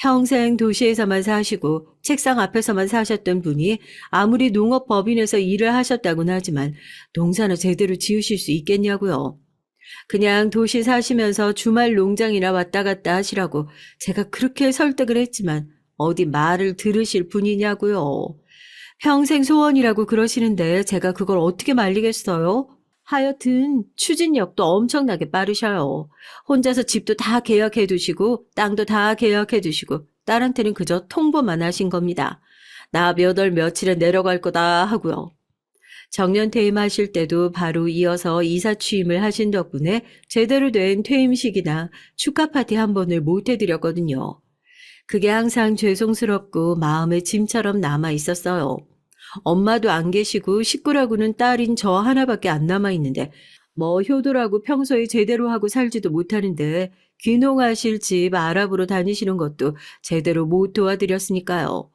평생 도시에서만 사시고 책상 앞에서만 사셨던 분이 아무리 농업법인에서 일을 하셨다고는 하지만 농사는 제대로 지으실 수 있겠냐고요. 그냥 도시 사시면서 주말 농장이나 왔다 갔다 하시라고 제가 그렇게 설득을 했지만 어디 말을 들으실 분이냐고요. 평생 소원이라고 그러시는데 제가 그걸 어떻게 말리겠어요? 하여튼 추진력도 엄청나게 빠르셔요. 혼자서 집도 다 계약해 두시고 땅도 다 계약해 두시고 딸한테는 그저 통보만 하신 겁니다. 나 몇 월 며칠에 내려갈 거다 하고요. 정년 퇴임하실 때도 바로 이어서 이사 취임을 하신 덕분에 제대로 된 퇴임식이나 축하 파티 한 번을 못 해드렸거든요. 그게 항상 죄송스럽고 마음의 짐처럼 남아 있었어요. 엄마도 안 계시고 식구라고는 딸인 저 하나밖에 안 남아 있는데 뭐 효도라고 평소에 제대로 하고 살지도 못하는데 귀농하실 집 알아보러 다니시는 것도 제대로 못 도와드렸으니까요.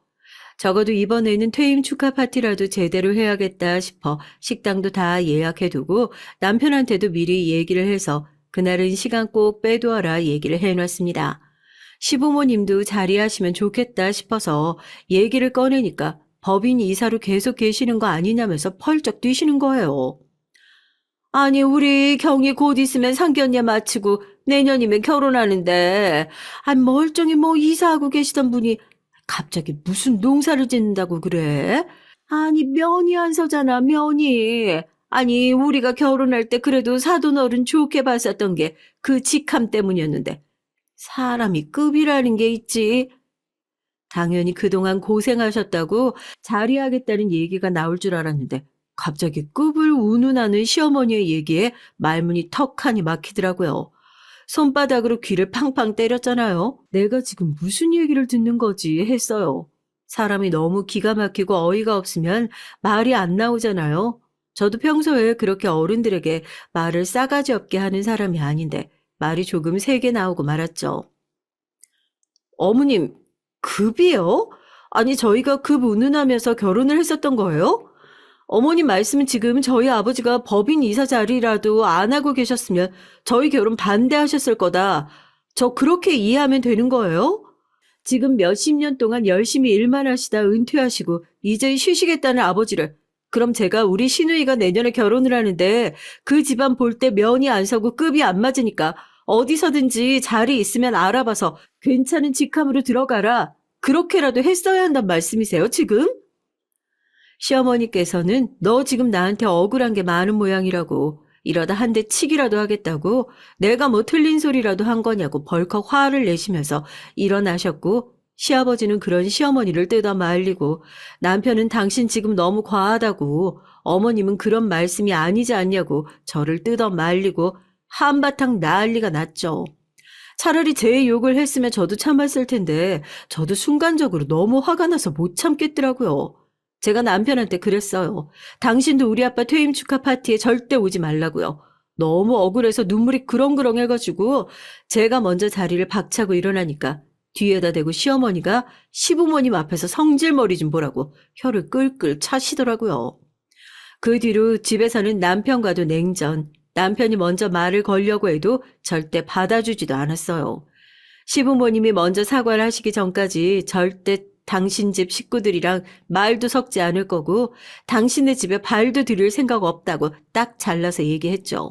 적어도 이번에는 퇴임 축하 파티라도 제대로 해야겠다 싶어 식당도 다 예약해두고 남편한테도 미리 얘기를 해서 그날은 시간 꼭 빼두어라 얘기를 해놨습니다. 시부모님도 자리하시면 좋겠다 싶어서 얘기를 꺼내니까 법인 이사로 계속 계시는 거 아니냐면서 펄쩍 뛰시는 거예요. 아니 우리 경이 곧 있으면 상견례 마치고 내년이면 결혼하는데 멀쩡히 뭐 이사하고 계시던 분이 갑자기 무슨 농사를 짓는다고 그래? 아니 면이 안 서잖아 면이. 아니 우리가 결혼할 때 그래도 사돈어른 좋게 봤었던 게 그 직함 때문이었는데 사람이 급이라는 게 있지. 당연히 그동안 고생하셨다고 자리하겠다는 얘기가 나올 줄 알았는데 갑자기 급을 운운하는 시어머니의 얘기에 말문이 턱하니 막히더라고요. 손바닥으로 귀를 팡팡 때렸잖아요. 내가 지금 무슨 얘기를 듣는 거지 했어요. 사람이 너무 기가 막히고 어이가 없으면 말이 안 나오잖아요. 저도 평소에 그렇게 어른들에게 말을 싸가지 없게 하는 사람이 아닌데 말이 조금 세게 나오고 말았죠. 어머님, 급이요? 아니 저희가 급 운운하면서 결혼을 했었던 거예요? 어머님 말씀은 지금 저희 아버지가 법인 이사 자리라도 안 하고 계셨으면 저희 결혼 반대하셨을 거다. 저 그렇게 이해하면 되는 거예요? 지금 몇십 년 동안 열심히 일만 하시다 은퇴하시고 이제 쉬시겠다는 아버지를 그럼 제가 우리 시누이가 내년에 결혼을 하는데 그 집안 볼 때 면이 안 서고 급이 안 맞으니까 어디서든지 자리 있으면 알아봐서 괜찮은 직함으로 들어가라. 그렇게라도 했어야 한단 말씀이세요, 지금? 시어머니께서는 너 지금 나한테 억울한 게 많은 모양이라고 이러다 한 대 치기라도 하겠다고 내가 뭐 틀린 소리라도 한 거냐고 벌컥 화를 내시면서 일어나셨고 시아버지는 그런 시어머니를 뜯어 말리고 남편은 당신 지금 너무 과하다고 어머님은 그런 말씀이 아니지 않냐고 저를 뜯어 말리고 한바탕 난리가 났죠. 차라리 제 욕을 했으면 저도 참았을 텐데 저도 순간적으로 너무 화가 나서 못 참겠더라고요. 제가 남편한테 그랬어요. 당신도 우리 아빠 퇴임 축하 파티에 절대 오지 말라고요. 너무 억울해서 눈물이 그렁그렁 해가지고 제가 먼저 자리를 박차고 일어나니까 뒤에다 대고 시어머니가 시부모님 앞에서 성질머리 좀 보라고 혀를 끌끌 차시더라고요. 그 뒤로 집에서는 남편과도 냉전, 남편이 먼저 말을 걸려고 해도 절대 받아주지도 않았어요. 시부모님이 먼저 사과를 하시기 전까지 절대 당신 집 식구들이랑 말도 섞지 않을 거고 당신네 집에 발도 들일 생각 없다고 딱 잘라서 얘기했죠.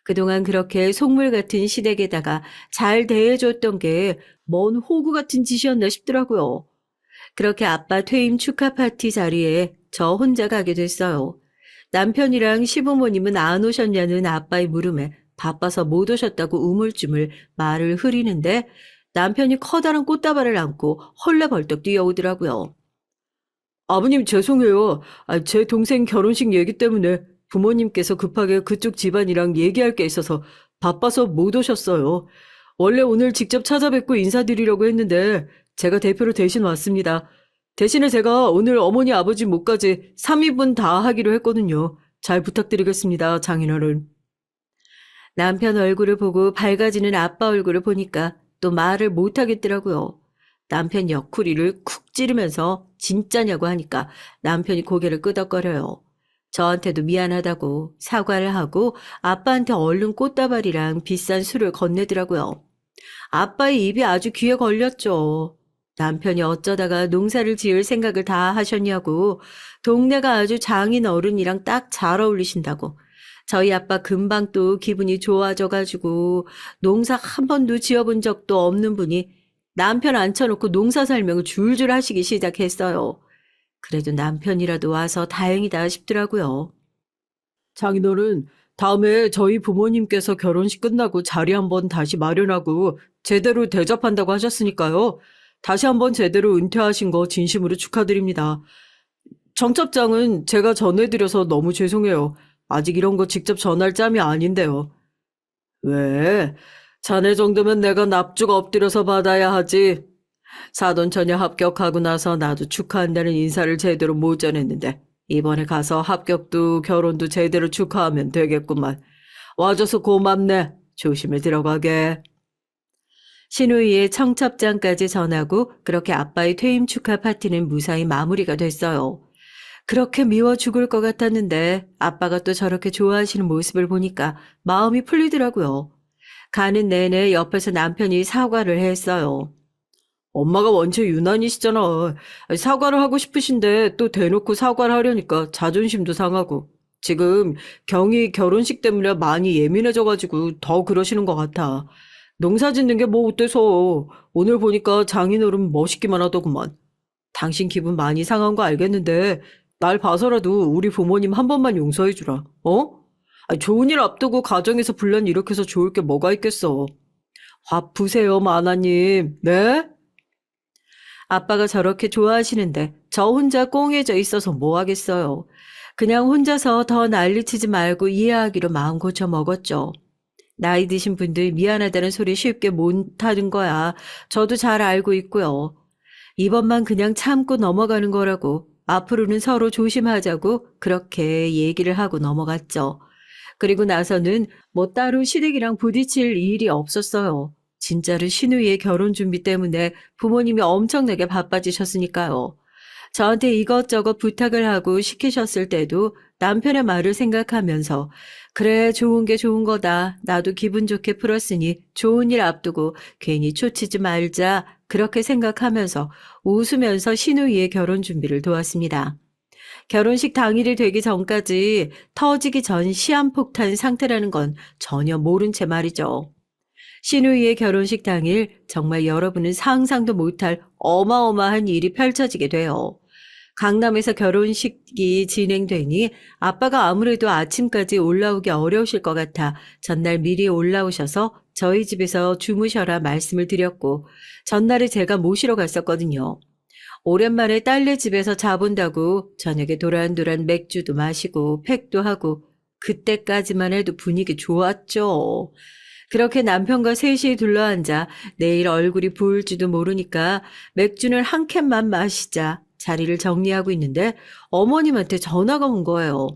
그동안 그렇게 속물 같은 시댁에다가 잘 대해줬던 게 뭔 호구 같은 짓이었나 싶더라고요. 그렇게 아빠 퇴임 축하 파티 자리에 저 혼자 가게 됐어요. 남편이랑 시부모님은 안 오셨냐는 아빠의 물음에 바빠서 못 오셨다고 우물쭈물 말을 흐리는데 남편이 커다란 꽃다발을 안고 헐레벌떡 뛰어오더라고요. 아버님 죄송해요. 제 동생 결혼식 얘기 때문에 부모님께서 급하게 그쪽 집안이랑 얘기할 게 있어서 바빠서 못 오셨어요. 원래 오늘 직접 찾아뵙고 인사드리려고 했는데 제가 대표로 대신 왔습니다. 대신에 제가 오늘 어머니 아버지 몫까지 3인분 다 하기로 했거든요. 잘 부탁드리겠습니다, 장인어른. 남편 얼굴을 보고 밝아지는 아빠 얼굴을 보니까 또 말을 못 하겠더라고요. 남편 옆구리를 쿡 찌르면서 진짜냐고 하니까 남편이 고개를 끄덕거려요. 저한테도 미안하다고 사과를 하고 아빠한테 얼른 꽃다발이랑 비싼 술을 건네더라고요. 아빠의 입이 아주 귀에 걸렸죠. 남편이 어쩌다가 농사를 지을 생각을 다 하셨냐고, 동네가 아주 장인 어른이랑 딱 잘 어울리신다고. 저희 아빠 금방 또 기분이 좋아져가지고 농사 한 번도 지어본 적도 없는 분이 남편 앉혀놓고 농사 설명을 줄줄 하시기 시작했어요. 그래도 남편이라도 와서 다행이다 싶더라고요. 장인어른, 다음에 저희 부모님께서 결혼식 끝나고 자리 한번 다시 마련하고 제대로 대접한다고 하셨으니까요. 다시 한번 제대로 은퇴하신 거 진심으로 축하드립니다. 청첩장은 제가 전해드려서 너무 죄송해요. 아직 이런 거 직접 전할 짬이 아닌데요. 왜? 자네 정도면 내가 납죽 엎드려서 받아야 하지. 사돈처녀 합격하고 나서 나도 축하한다는 인사를 제대로 못 전했는데 이번에 가서 합격도 결혼도 제대로 축하하면 되겠구만. 와줘서 고맙네. 조심히 들어가게. 신우이의 청첩장까지 전하고 그렇게 아빠의 퇴임 축하 파티는 무사히 마무리가 됐어요. 그렇게 미워 죽을 것 같았는데 아빠가 또 저렇게 좋아하시는 모습을 보니까 마음이 풀리더라고요. 가는 내내 옆에서 남편이 사과를 했어요. 엄마가 원체 유난이시잖아. 사과를 하고 싶으신데 또 대놓고 사과를 하려니까 자존심도 상하고. 지금 경이 결혼식 때문에 많이 예민해져가지고 더 그러시는 것 같아. 농사 짓는 게 뭐 어때서. 오늘 보니까 장인어른 멋있기만 하더구만. 당신 기분 많이 상한 거 알겠는데 날 봐서라도 우리 부모님 한 번만 용서해주라. 어? 좋은 일 앞두고 가정에서 분란 일으켜서 좋을 게 뭐가 있겠어. 화 푸세요, 마나님. 네? 아빠가 저렇게 좋아하시는데 저 혼자 꽁해져 있어서 뭐 하겠어요. 그냥 혼자서 더 난리치지 말고 이해하기로 마음 고쳐 먹었죠. 나이 드신 분들 미안하다는 소리 쉽게 못하는 거야. 저도 잘 알고 있고요. 이번만 그냥 참고 넘어가는 거라고 앞으로는 서로 조심하자고 그렇게 얘기를 하고 넘어갔죠. 그리고 나서는 뭐 따로 시댁이랑 부딪힐 일이 없었어요. 진짜로 신우이의 결혼 준비 때문에 부모님이 엄청나게 바빠지셨으니까요. 저한테 이것저것 부탁을 하고 시키셨을 때도 남편의 말을 생각하면서 그래 좋은 게 좋은 거다. 나도 기분 좋게 풀었으니 좋은 일 앞두고 괜히 초치지 말자. 그렇게 생각하면서 웃으면서 신우이의 결혼 준비를 도왔습니다. 결혼식 당일이 되기 전까지 터지기 전 시한폭탄 상태라는 건 전혀 모른 채 말이죠. 신우이의 결혼식 당일 정말 여러분은 상상도 못할 어마어마한 일이 펼쳐지게 돼요. 강남에서 결혼식이 진행되니 아빠가 아무래도 아침까지 올라오기 어려우실 것 같아 전날 미리 올라오셔서 저희 집에서 주무셔라 말씀을 드렸고 전날에 제가 모시러 갔었거든요. 오랜만에 딸네 집에서 자본다고 저녁에 도란도란 맥주도 마시고 팩도 하고 그때까지만 해도 분위기 좋았죠. 그렇게 남편과 셋이 둘러앉아 내일 얼굴이 부을지도 모르니까 맥주는 한 캔만 마시자 자리를 정리하고 있는데 어머님한테 전화가 온 거예요.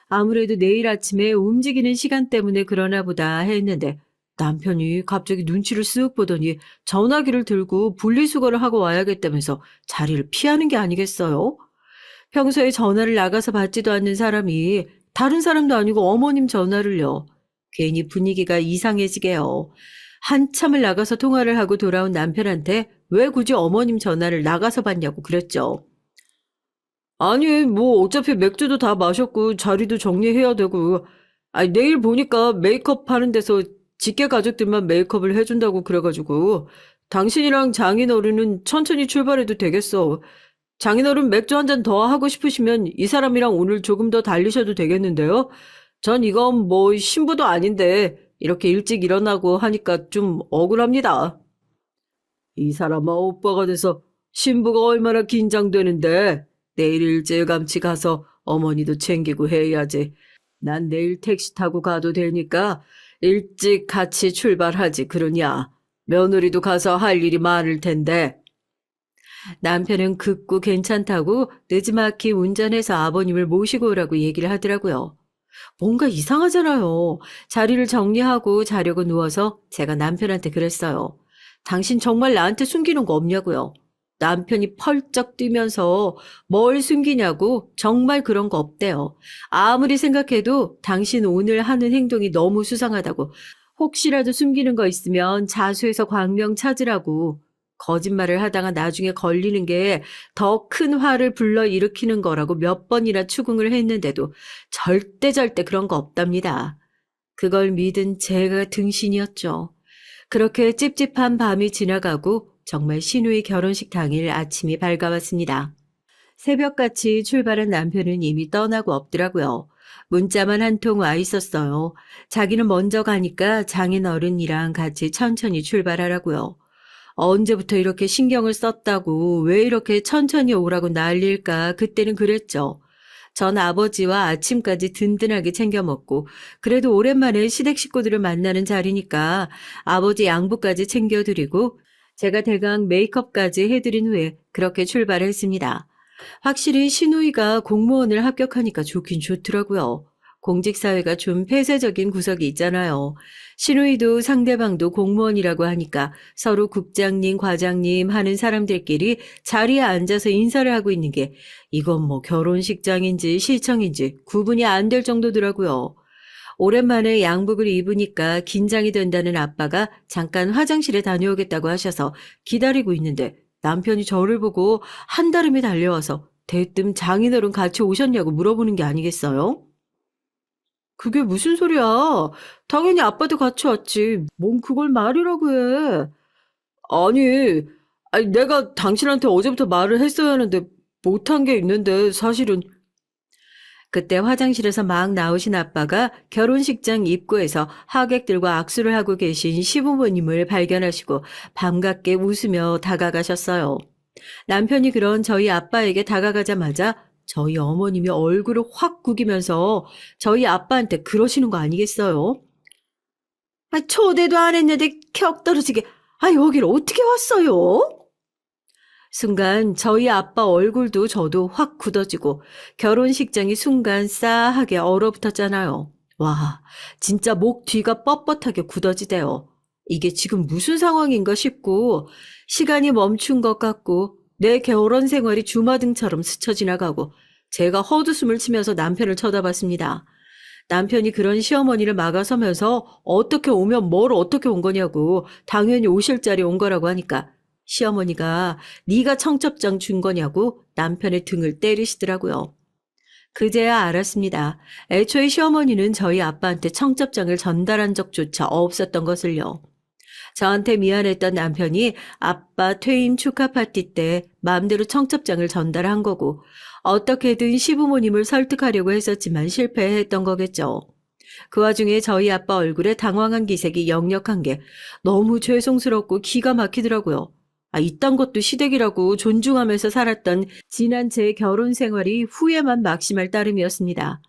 아무래도 내일 아침에 움직이는 시간 때문에 그러나 보다 했는데 남편이 갑자기 눈치를 쓱 보더니 전화기를 들고 분리수거를 하고 와야겠다면서 자리를 피하는 게 아니겠어요? 평소에 전화를 나가서 받지도 않는 사람이 다른 사람도 아니고 어머님 전화를요. 괜히 분위기가 이상해지게요. 한참을 나가서 통화를 하고 돌아온 남편한테 왜 굳이 어머님 전화를 나가서 받냐고 그랬죠. 아니, 뭐 어차피 맥주도 다 마셨고 자리도 정리해야 되고 아니, 내일 보니까 메이크업 하는 데서 직계 가족들만 메이크업을 해준다고 그래가지고 당신이랑 장인어른은 천천히 출발해도 되겠어. 장인어른 맥주 한 잔 더 하고 싶으시면 이 사람이랑 오늘 조금 더 달리셔도 되겠는데요? 전 이건 뭐 신부도 아닌데 이렇게 일찍 일어나고 하니까 좀 억울합니다. 이 사람아 오빠가 돼서 신부가 얼마나 긴장되는데 내일 일찌감치 가서 어머니도 챙기고 해야지. 난 내일 택시 타고 가도 되니까 일찍 같이 출발하지 그러냐. 며느리도 가서 할 일이 많을 텐데. 남편은 극구 괜찮다고 느지막이 운전해서 아버님을 모시고 오라고 얘기를 하더라고요. 뭔가 이상하잖아요. 자리를 정리하고 자려고 누워서 제가 남편한테 그랬어요. 당신 정말 나한테 숨기는 거 없냐고요. 남편이 펄쩍 뛰면서 뭘 숨기냐고 정말 그런 거 없대요. 아무리 생각해도 당신 오늘 하는 행동이 너무 수상하다고. 혹시라도 숨기는 거 있으면 자수해서 광명 찾으라고. 거짓말을 하다가 나중에 걸리는 게 더 큰 화를 불러일으키는 거라고 몇 번이나 추궁을 했는데도 절대 그런 거 없답니다. 그걸 믿은 제가 등신이었죠. 그렇게 찝찝한 밤이 지나가고 정말 신우의 결혼식 당일 아침이 밝아왔습니다. 새벽같이 출발한 남편은 이미 떠나고 없더라고요. 문자만 한 통 와 있었어요. 자기는 먼저 가니까 장인어른이랑 같이 천천히 출발하라고요. 언제부터 이렇게 신경을 썼다고 왜 이렇게 천천히 오라고 난리일까 그때는 그랬죠. 전 아버지와 아침까지 든든하게 챙겨 먹고 그래도 오랜만에 시댁 식구들을 만나는 자리니까 아버지 양부까지 챙겨드리고 제가 대강 메이크업까지 해드린 후에 그렇게 출발했습니다. 확실히 신우이가 공무원을 합격하니까 좋긴 좋더라고요. 공직사회가 좀 폐쇄적인 구석이 있잖아요. 신우이도 상대방도 공무원이라고 하니까 서로 국장님, 과장님 하는 사람들끼리 자리에 앉아서 인사를 하고 있는 게 이건 뭐 결혼식장인지 시청인지 구분이 안 될 정도더라고요. 오랜만에 양복을 입으니까 긴장이 된다는 아빠가 잠깐 화장실에 다녀오겠다고 하셔서 기다리고 있는데 남편이 저를 보고 한달음에 달려와서 대뜸 장인어른 같이 오셨냐고 물어보는 게 아니겠어요? 그게 무슨 소리야? 당연히 아빠도 같이 왔지. 뭔 그걸 말이라고 해. 아니, 아니 내가 당신한테 어제부터 말을 했어야 하는데 못한 게 있는데 사실은 그때 화장실에서 막 나오신 아빠가 결혼식장 입구에서 하객들과 악수를 하고 계신 시부모님을 발견하시고 반갑게 웃으며 다가가셨어요. 남편이 그런 저희 아빠에게 다가가자마자 저희 어머님이 얼굴을 확 구기면서 저희 아빠한테 그러시는 거 아니겠어요? 아, 초대도 안 했는데 격 떨어지게, 아, 여길 어떻게 왔어요? 순간 저희 아빠 얼굴도 저도 확 굳어지고 결혼식장이 순간 싸하게 얼어붙었잖아요. 와, 진짜 목 뒤가 뻣뻣하게 굳어지대요. 이게 지금 무슨 상황인가 싶고 시간이 멈춘 것 같고 내 결혼 생활이 주마등처럼 스쳐 지나가고 제가 헛웃음을 치면서 남편을 쳐다봤습니다. 남편이 그런 시어머니를 막아서면서 어떻게 오면 뭘 어떻게 온 거냐고 당연히 오실 자리 온 거라고 하니까 시어머니가 네가 청첩장 준 거냐고 남편의 등을 때리시더라고요. 그제야 알았습니다. 애초에 시어머니는 저희 아빠한테 청첩장을 전달한 적조차 없었던 것을요. 저한테 미안했던 남편이 아빠 퇴임 축하 파티 때 마음대로 청첩장을 전달한 거고 어떻게든 시부모님을 설득하려고 했었지만 실패했던 거겠죠. 그 와중에 저희 아빠 얼굴에 당황한 기색이 역력한 게 너무 죄송스럽고 기가 막히더라고요. 아, 이딴 것도 시댁이라고 존중하면서 살았던 지난 제 결혼 생활이 후회만 막심할 따름이었습니다.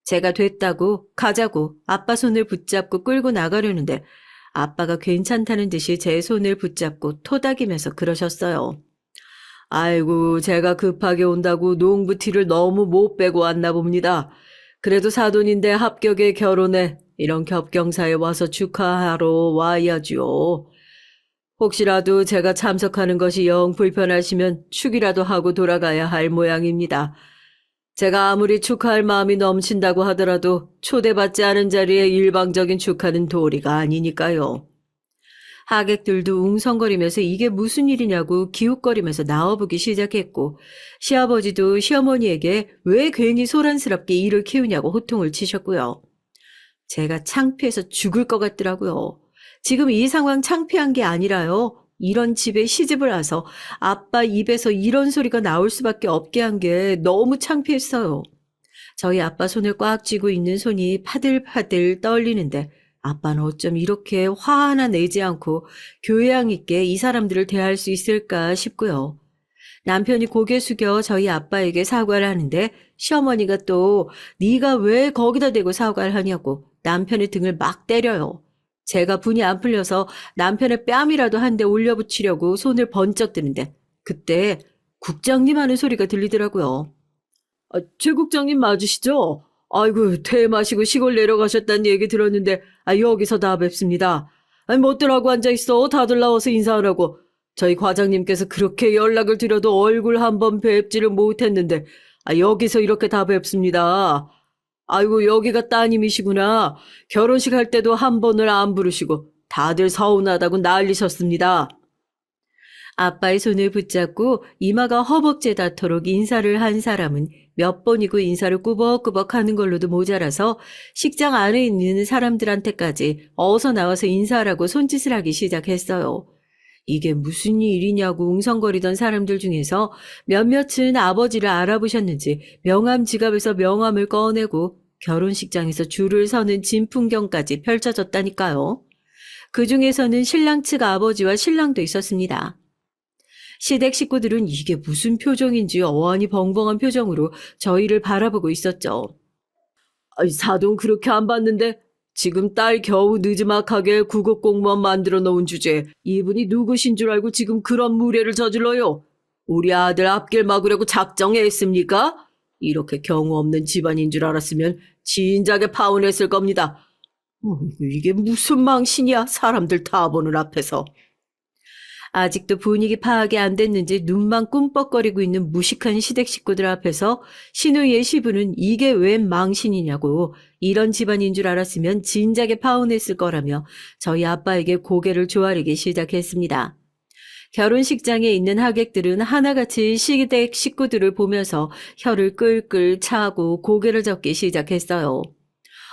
제가 됐다고 가자고 아빠 손을 붙잡고 끌고 나가려는데 아빠가 괜찮다는 듯이 제 손을 붙잡고 토닥이면서 그러셨어요. 아이고, 제가 급하게 온다고 농부 티를 너무 못 빼고 왔나 봅니다. 그래도 사돈인데 합격에 결혼해 이런 겹경사에 와서 축하하러 와야지요. 혹시라도 제가 참석하는 것이 영 불편하시면 축이라도 하고 돌아가야 할 모양입니다. 제가 아무리 축하할 마음이 넘친다고 하더라도 초대받지 않은 자리에 일방적인 축하는 도리가 아니니까요. 하객들도 웅성거리면서 이게 무슨 일이냐고 기웃거리면서 나와보기 시작했고 시아버지도 시어머니에게 왜 괜히 소란스럽게 일을 키우냐고 호통을 치셨고요. 제가 창피해서 죽을 것 같더라고요. 지금 이 상황 창피한 게 아니라요. 이런 집에 시집을 와서 아빠 입에서 이런 소리가 나올 수밖에 없게 한 게 너무 창피했어요. 저희 아빠 손을 꽉 쥐고 있는 손이 파들파들 떨리는데 아빠는 어쩜 이렇게 화 하나 내지 않고 교양 있게 이 사람들을 대할 수 있을까 싶고요. 남편이 고개 숙여 저희 아빠에게 사과를 하는데 시어머니가 또 네가 왜 거기다 대고 사과를 하냐고 남편의 등을 막 때려요. 제가 분이 안 풀려서 남편의 뺨이라도 한 대 올려붙이려고 손을 번쩍 드는데 그때 국장님 하는 소리가 들리더라고요. 최 국장님 맞으시죠? 아이고, 퇴 마시고 시골 내려가셨다는 얘기 들었는데, 여기서 다 뵙습니다. 뭐들하고 앉아있어? 다들 나와서 인사하라고. 저희 과장님께서 그렇게 연락을 드려도 얼굴 한번 뵙지를 못했는데, 여기서 이렇게 다 뵙습니다. 아이고, 여기가 따님이시구나. 결혼식 할 때도 한 번을 안 부르시고, 다들 서운하다고 난리셨습니다. 아빠의 손을 붙잡고 이마가 허벅지에 닿도록 인사를 한 사람은 몇 번이고 인사를 꾸벅꾸벅 하는 걸로도 모자라서 식장 안에 있는 사람들한테까지 어서 나와서 인사하라고 손짓을 하기 시작했어요. 이게 무슨 일이냐고 웅성거리던 사람들 중에서 몇몇은 아버지를 알아보셨는지 명함 지갑에서 명함을 꺼내고 결혼식장에서 줄을 서는 진풍경까지 펼쳐졌다니까요. 그 중에서는 신랑 측 아버지와 신랑도 있었습니다. 시댁 식구들은 이게 무슨 표정인지 어안이 벙벙한 표정으로 저희를 바라보고 있었죠. 사돈 그렇게 안 봤는데 지금 딸 겨우 느지막하게 구급 공무원 만들어 놓은 주제에 이분이 누구신 줄 알고 지금 그런 무례를 저질러요. 우리 아들 앞길 막으려고 작정했습니까? 이렇게 경우 없는 집안인 줄 알았으면 진작에 파혼했을 겁니다. 이게 무슨 망신이야, 사람들 다 보는 앞에서. 아직도 분위기 파악이 안 됐는지 눈만 꿈뻑거리고 있는 무식한 시댁 식구들 앞에서 신우이의 시부는 이게 웬 망신이냐고 이런 집안인 줄 알았으면 진작에 파혼했을 거라며 저희 아빠에게 고개를 조아리기 시작했습니다. 결혼식장에 있는 하객들은 하나같이 시댁 식구들을 보면서 혀를 끌끌 차고 고개를 젓기 시작했어요.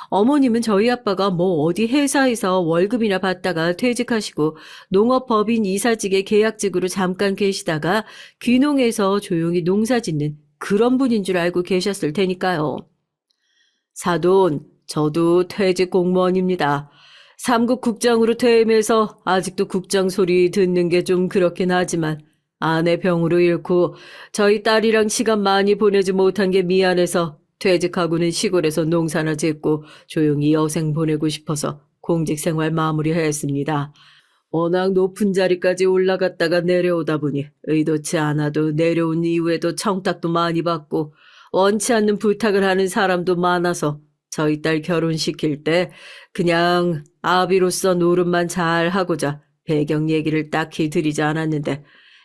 어머님은 저희 아빠가 뭐 어디 회사에서 월급이나 받다가 퇴직하시고 농업법인 이사직에 계약직으로 잠깐 계시다가 귀농해서 조용히 농사 짓는 그런 분인 줄 알고 계셨을 테니까요. 사돈, 저도 퇴직 공무원입니다. 3급 국장으로 퇴임해서 아직도 국장 소리 듣는 게 좀 그렇긴 하지만 아내 병으로 잃고 저희 딸이랑 시간 많이 보내지 못한 게 미안해서 퇴직하고는 시골에서 농사나 짓고 조용히 여생 보내고 싶어서 공직 생활 마무리했습니다. 워낙 높은 자리까지 올라갔다가 내려오다 보니 의도치 않아도 내려온 이후에도 청탁도 많이 받고 원치 않는 부탁을 하는 사람도 많아서 저희 딸 결혼시킬 때 그냥 아비로서 노릇만 잘 하고자 배경 얘기를 딱히 드리지 않았는데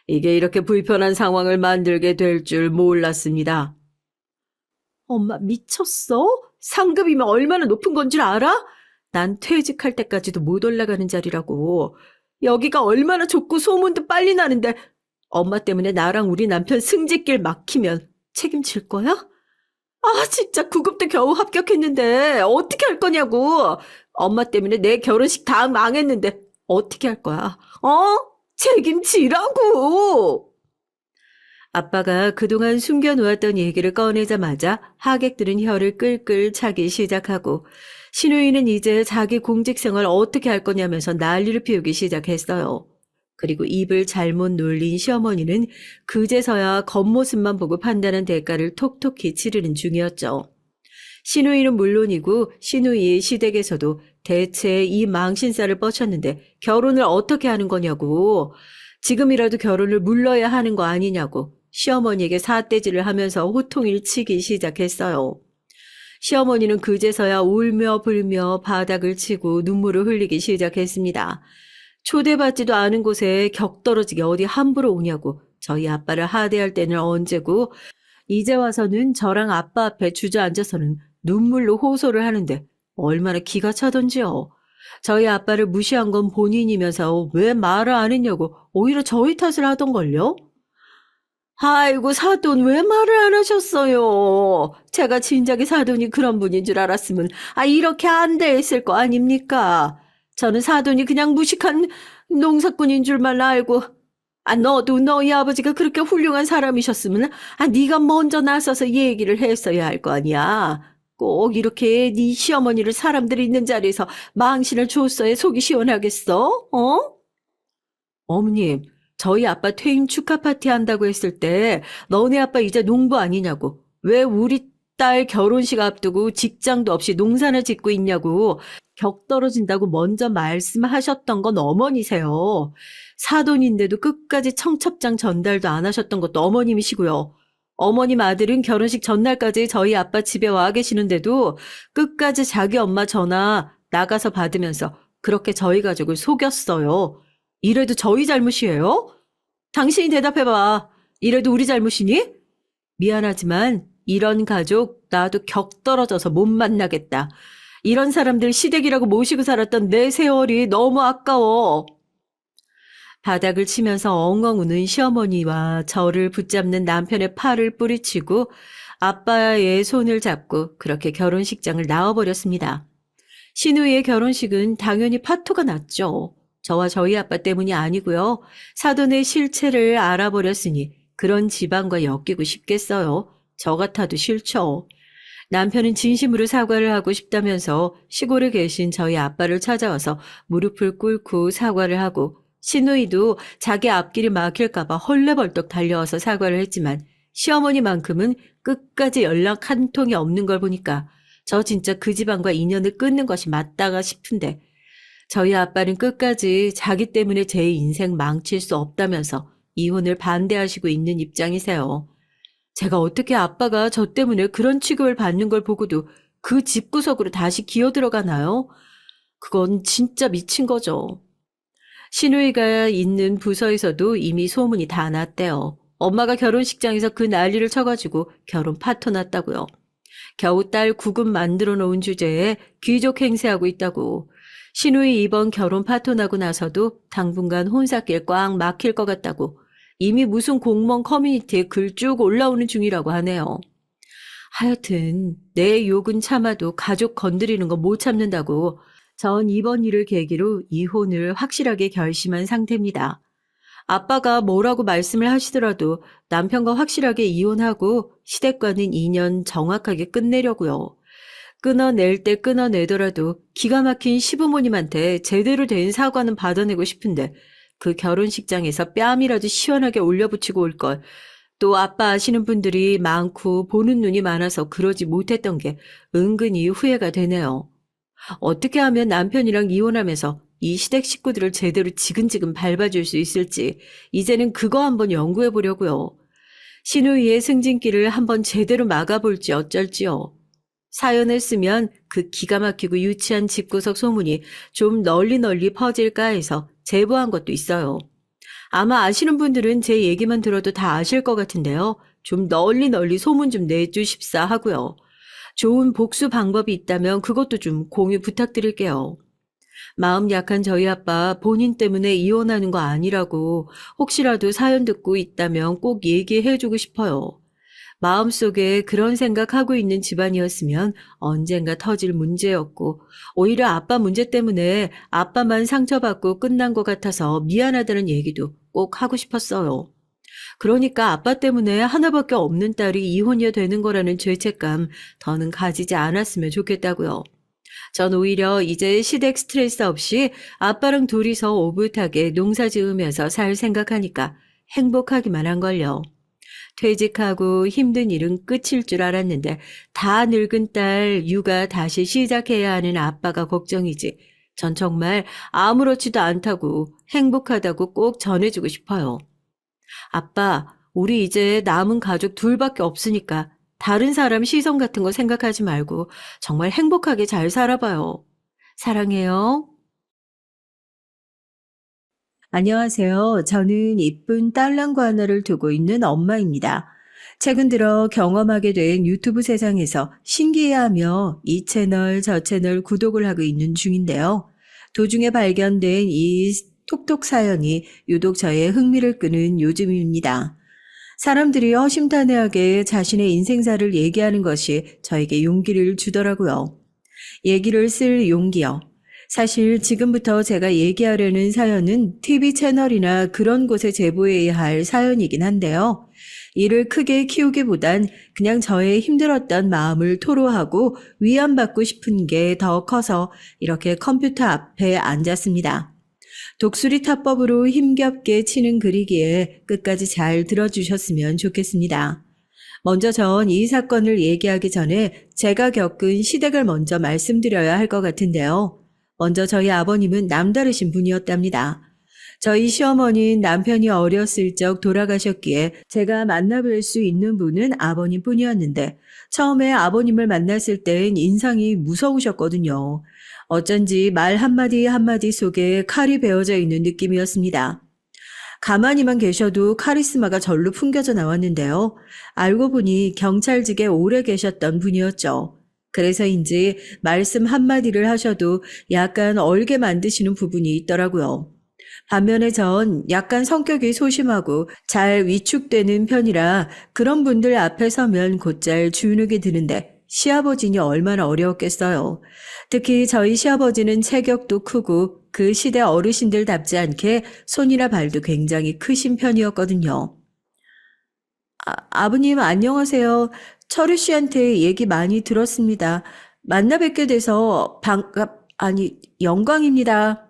이게 이렇게 불편한 상황을 만들게 될 줄 몰랐습니다. 엄마 미쳤어? 상급이면 얼마나 높은 건 줄 알아? 난 퇴직할 때까지도 못 올라가는 자리라고. 여기가 얼마나 좁고 소문도 빨리 나는데 엄마 때문에 나랑 우리 남편 승진길 막히면 책임질 거야? 진짜 9급도 겨우 합격했는데 어떻게 할 거냐고. 엄마 때문에 내 결혼식 다 망했는데 어떻게 할 거야? 책임지라고. 아빠가 그동안 숨겨놓았던 얘기를 꺼내자마자 하객들은 혀를 끌끌 차기 시작하고 신우이는 이제 자기 공직생활 어떻게 할 거냐면서 난리를 피우기 시작했어요. 그리고 입을 잘못 놀린 시어머니는 그제서야 겉모습만 보고 판단한 대가를 톡톡히 치르는 중이었죠. 신우이는 물론이고 신우이의 시댁에서도 대체 이 망신살을 뻗쳤는데 결혼을 어떻게 하는 거냐고, 지금이라도 결혼을 물러야 하는 거 아니냐고 시어머니에게 삿대질을 하면서 호통을 치기 시작했어요. 시어머니는 그제서야 울며 불며 바닥을 치고 눈물을 흘리기 시작했습니다. 초대받지도 않은 곳에 격떨어지게 어디 함부로 오냐고 저희 아빠를 하대할 때는 언제고 이제 와서는 저랑 아빠 앞에 주저앉아서는 눈물로 호소를 하는데 얼마나 기가 차던지요. 저희 아빠를 무시한 건 본인이면서 왜 말을 안 했냐고 오히려 저희 탓을 하던걸요. 아이고, 사돈 왜 말을 안 하셨어요? 제가 진작에 사돈이 그런 분인 줄 알았으면 이렇게 안 돼 있을 거 아닙니까? 저는 사돈이 그냥 무식한 농사꾼인 줄만 알고 너도 너희 아버지가 그렇게 훌륭한 사람이셨으면 네가 먼저 나서서 얘기를 했어야 할 거 아니야. 꼭 이렇게 네 시어머니를 사람들이 있는 자리에서 망신을 줬어야 속이 시원하겠어? 어? 어머님, 저희 아빠 퇴임 축하 파티 한다고 했을 때 너네 아빠 이제 농부 아니냐고. 왜 우리 딸 결혼식 앞두고 직장도 없이 농사나 짓고 있냐고 격 떨어진다고 먼저 말씀하셨던 건 어머니세요. 사돈인데도 끝까지 청첩장 전달도 안 하셨던 것도 어머님이시고요. 어머님 아들은 결혼식 전날까지 저희 아빠 집에 와 계시는데도 끝까지 자기 엄마 전화 나가서 받으면서 그렇게 저희 가족을 속였어요. 이래도 저희 잘못이에요? 당신이 대답해봐. 이래도 우리 잘못이니? 미안하지만 이런 가족 나도 격 떨어져서 못 만나겠다. 이런 사람들 시댁이라고 모시고 살았던 내 세월이 너무 아까워. 바닥을 치면서 엉엉 우는 시어머니와 저를 붙잡는 남편의 팔을 뿌리치고 아빠의 손을 잡고 그렇게 결혼식장을 나와버렸습니다. 신우이의 결혼식은 당연히 파토가 났죠. 저와 저희 아빠 때문이 아니고요. 사돈의 실체를 알아버렸으니 그런 집안과 엮이고 싶겠어요. 저 같아도 싫죠. 남편은 진심으로 사과를 하고 싶다면서 시골에 계신 저희 아빠를 찾아와서 무릎을 꿇고 사과를 하고 신우이도 자기 앞길이 막힐까봐 헐레벌떡 달려와서 사과를 했지만 시어머니만큼은 끝까지 연락 한 통이 없는 걸 보니까 저 진짜 그 집안과 인연을 끊는 것이 맞다가 싶은데 저희 아빠는 끝까지 자기 때문에 제 인생 망칠 수 없다면서 이혼을 반대하시고 있는 입장이세요. 제가 어떻게 아빠가 저 때문에 그런 취급을 받는 걸 보고도 그 집구석으로 다시 기어들어가나요? 그건 진짜 미친 거죠. 신우이가 있는 부서에서도 이미 소문이 다 났대요. 엄마가 결혼식장에서 그 난리를 쳐가지고 결혼 파토 났다고요. 겨우 딸 구금 만들어 놓은 주제에 귀족 행세하고 있다고. 신우이 이번 결혼 파토 나고 나서도 당분간 혼사길 꽉 막힐 것 같다고. 이미 무슨 공무원 커뮤니티에 글 쭉 올라오는 중이라고 하네요. 하여튼 내 욕은 참아도 가족 건드리는 거 못 참는다고 전 이번 일을 계기로 이혼을 확실하게 결심한 상태입니다. 아빠가 뭐라고 말씀을 하시더라도 남편과 확실하게 이혼하고 시댁과는 2년 정확하게 끝내려고요. 끊어낼 때 끊어내더라도 기가 막힌 시부모님한테 제대로 된 사과는 받아내고 싶은데 그 결혼식장에서 뺨이라도 시원하게 올려붙이고 올 걸. 또 아빠 아시는 분들이 많고 보는 눈이 많아서 그러지 못했던 게 은근히 후회가 되네요. 어떻게 하면 남편이랑 이혼하면서 이 시댁 식구들을 제대로 지근지근 밟아줄 수 있을지 이제는 그거 한번 연구해 보려고요. 신우이의 승진길을 한번 제대로 막아볼지 어쩔지요. 사연을 쓰면 그 기가 막히고 유치한 집구석 소문이 좀 널리 퍼질까 해서 제보한 것도 있어요. 아마 아시는 분들은 제 얘기만 들어도 다 아실 것 같은데요. 좀 널리 소문 좀 내주십사 하고요. 좋은 복수 방법이 있다면 그것도 좀 공유 부탁드릴게요. 마음 약한 저희 아빠 본인 때문에 이혼하는 거 아니라고 혹시라도 사연 듣고 있다면 꼭 얘기해주고 싶어요. 마음속에 그런 생각하고 있는 집안이었으면 언젠가 터질 문제였고 오히려 아빠 문제 때문에 아빠만 상처받고 끝난 것 같아서 미안하다는 얘기도 꼭 하고 싶었어요. 그러니까 아빠 때문에 하나밖에 없는 딸이 이혼이야 되는 거라는 죄책감 더는 가지지 않았으면 좋겠다고요. 전 오히려 이제 시댁 스트레스 없이 아빠랑 둘이서 오붓하게 농사 지으면서 살 생각하니까 행복하기만 한걸요. 퇴직하고 힘든 일은 끝일 줄 알았는데 다 늙은 딸 육아 다시 시작해야 하는 아빠가 걱정이지. 전 정말 아무렇지도 않다고 행복하다고 꼭 전해주고 싶어요. 아빠, 우리 이제 남은 가족 둘밖에 없으니까 다른 사람 시선 같은 거 생각하지 말고 정말 행복하게 잘 살아봐요. 사랑해요. 안녕하세요. 저는 이쁜 딸랑구 하나를 두고 있는 엄마입니다. 최근 들어 경험하게 된 유튜브 세상에서 신기해하며 이 채널 저 채널 구독을 하고 있는 중인데요. 도중에 발견된 이 톡톡 사연이 유독 저의 흥미를 끄는 요즘입니다. 사람들이 허심탄회하게 자신의 인생사를 얘기하는 것이 저에게 용기를 주더라고요. 얘기를 쓸 용기요. 사실 지금부터 제가 얘기하려는 사연은 TV 채널이나 그런 곳에 제보해야 할 사연이긴 한데요. 이를 크게 키우기보단 그냥 저의 힘들었던 마음을 토로하고 위안받고 싶은 게 더 커서 이렇게 컴퓨터 앞에 앉았습니다. 독수리 타법으로 힘겹게 치는 글이기에 끝까지 잘 들어주셨으면 좋겠습니다. 먼저 전 이 사건을 얘기하기 전에 제가 겪은 시댁을 먼저 말씀드려야 할 것 같은데요. 먼저 저희 아버님은 남다르신 분이었답니다. 저희 시어머니는 남편이 어렸을 적 돌아가셨기에 제가 만나뵐 수 있는 분은 아버님뿐이었는데 처음에 아버님을 만났을 땐 인상이 무서우셨거든요. 어쩐지 말 한마디 한마디 속에 칼이 베어져 있는 느낌이었습니다. 가만히만 계셔도 카리스마가 절로 풍겨져 나왔는데요. 알고 보니 경찰직에 오래 계셨던 분이었죠. 그래서인지 말씀 한마디를 하셔도 약간 얼게 만드시는 부분이 있더라고요. 반면에 전 약간 성격이 소심하고 잘 위축되는 편이라 그런 분들 앞에 서면 곧잘 주눅이 드는데 시아버지니 얼마나 어려웠겠어요. 특히 저희 시아버지는 체격도 크고 그 시대 어르신들답지 않게 손이나 발도 굉장히 크신 편이었거든요. 아버님 안녕하세요. 철우 씨한테 얘기 많이 들었습니다. 만나 뵙게 돼서 영광입니다.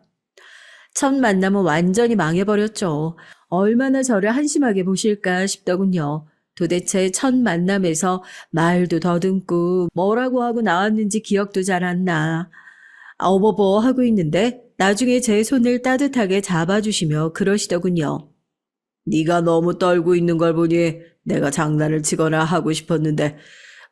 첫 만남은 완전히 망해버렸죠. 얼마나 저를 한심하게 보실까 싶더군요. 도대체 첫 만남에서 말도 더듬고 뭐라고 하고 나왔는지 기억도 잘 안 나. 어버버 하고 있는데 나중에 제 손을 따뜻하게 잡아주시며 그러시더군요. 네가 너무 떨고 있는 걸 보니 내가 장난을 치거나 하고 싶었는데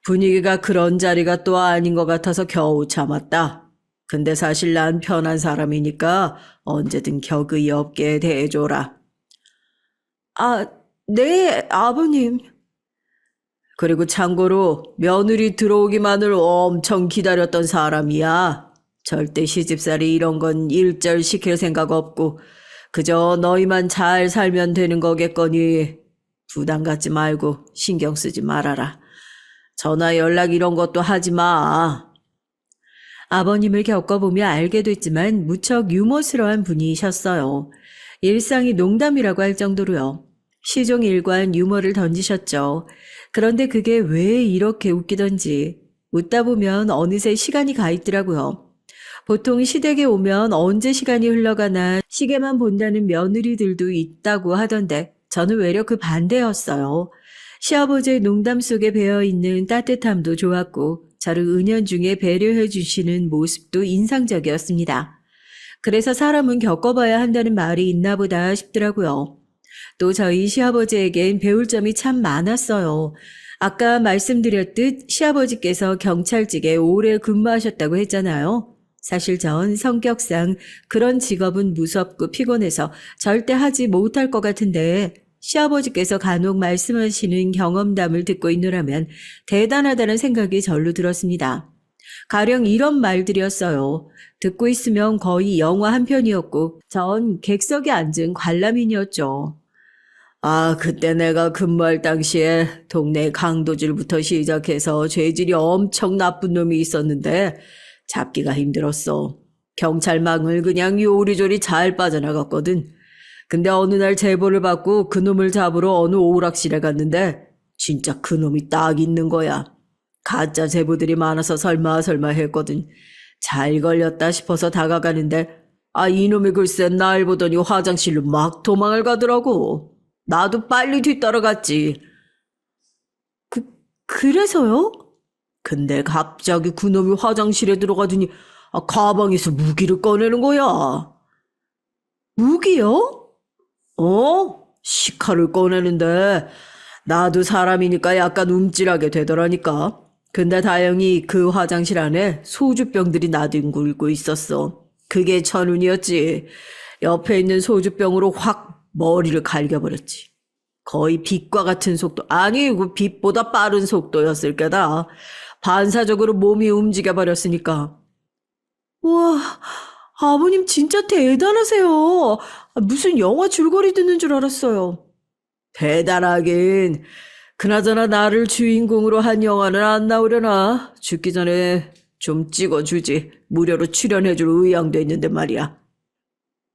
분위기가 그런 자리가 또 아닌 것 같아서 겨우 참았다. 근데 사실 난 편한 사람이니까 언제든 격의 없게 대해줘라. 아, 네, 아버님. 그리고 참고로 며느리 들어오기만을 엄청 기다렸던 사람이야. 절대 시집살이 이런 건 일절 시킬 생각 없고 그저 너희만 잘 살면 되는 거겠거니 부담 갖지 말고 신경 쓰지 말아라. 전화 연락 이런 것도 하지 마. 아버님을 겪어보며 알게 됐지만 무척 유머스러운 분이셨어요. 일상이 농담이라고 할 정도로요. 시종일관 유머를 던지셨죠. 그런데 그게 왜 이렇게 웃기던지 웃다 보면 어느새 시간이 가 있더라고요. 보통 시댁에 오면 언제 시간이 흘러가나 시계만 본다는 며느리들도 있다고 하던데 저는 외려 그 반대였어요. 시아버지의 농담 속에 배어있는 따뜻함도 좋았고 저를 은연중에 배려해 주시는 모습도 인상적이었습니다. 그래서 사람은 겪어봐야 한다는 말이 있나 보다 싶더라고요. 또 저희 시아버지에겐 배울 점이 참 많았어요. 아까 말씀드렸듯 시아버지께서 경찰직에 오래 근무하셨다고 했잖아요. 사실 전 성격상 그런 직업은 무섭고 피곤해서 절대 하지 못할 것 같은데 시아버지께서 간혹 말씀하시는 경험담을 듣고 있노라면 대단하다는 생각이 절로 들었습니다. 가령 이런 말들이었어요. 듣고 있으면 거의 영화 한 편이었고 전 객석에 앉은 관람인이었죠. 아, 그때 내가 근무할 당시에 동네 강도질부터 시작해서 죄질이 엄청 나쁜 놈이 있었는데 잡기가 힘들었어. 경찰망을 그냥 요리조리 잘 빠져나갔거든. 근데 어느 날 제보를 받고 그놈을 잡으러 어느 오락실에 갔는데 진짜 그놈이 딱 있는 거야. 가짜 제보들이 많아서 설마 했거든. 잘 걸렸다 싶어서 다가가는데 이놈이 글쎄 날 보더니 화장실로 막 도망을 가더라고. 나도 빨리 뒤따라갔지. 그래서요? 근데 갑자기 그놈이 화장실에 들어가더니 가방에서 무기를 꺼내는 거야. 무기요? 시칼을 꺼내는데 나도 사람이니까 약간 움찔하게 되더라니까. 근데 다행히 그 화장실 안에 소주병들이 나뒹굴고 있었어. 그게 천운이었지. 옆에 있는 소주병으로 확 머리를 갈겨버렸지. 거의 빛과 같은 속도, 아니 그 빛보다 빠른 속도였을 거다. 반사적으로 몸이 움직여버렸으니까. 와, 아버님 진짜 대단하세요. 무슨 영화 줄거리 듣는 줄 알았어요. 대단하긴. 그나저나 나를 주인공으로 한 영화는 안 나오려나? 죽기 전에 좀 찍어주지. 무료로 출연해줄 의향도 있는데 말이야.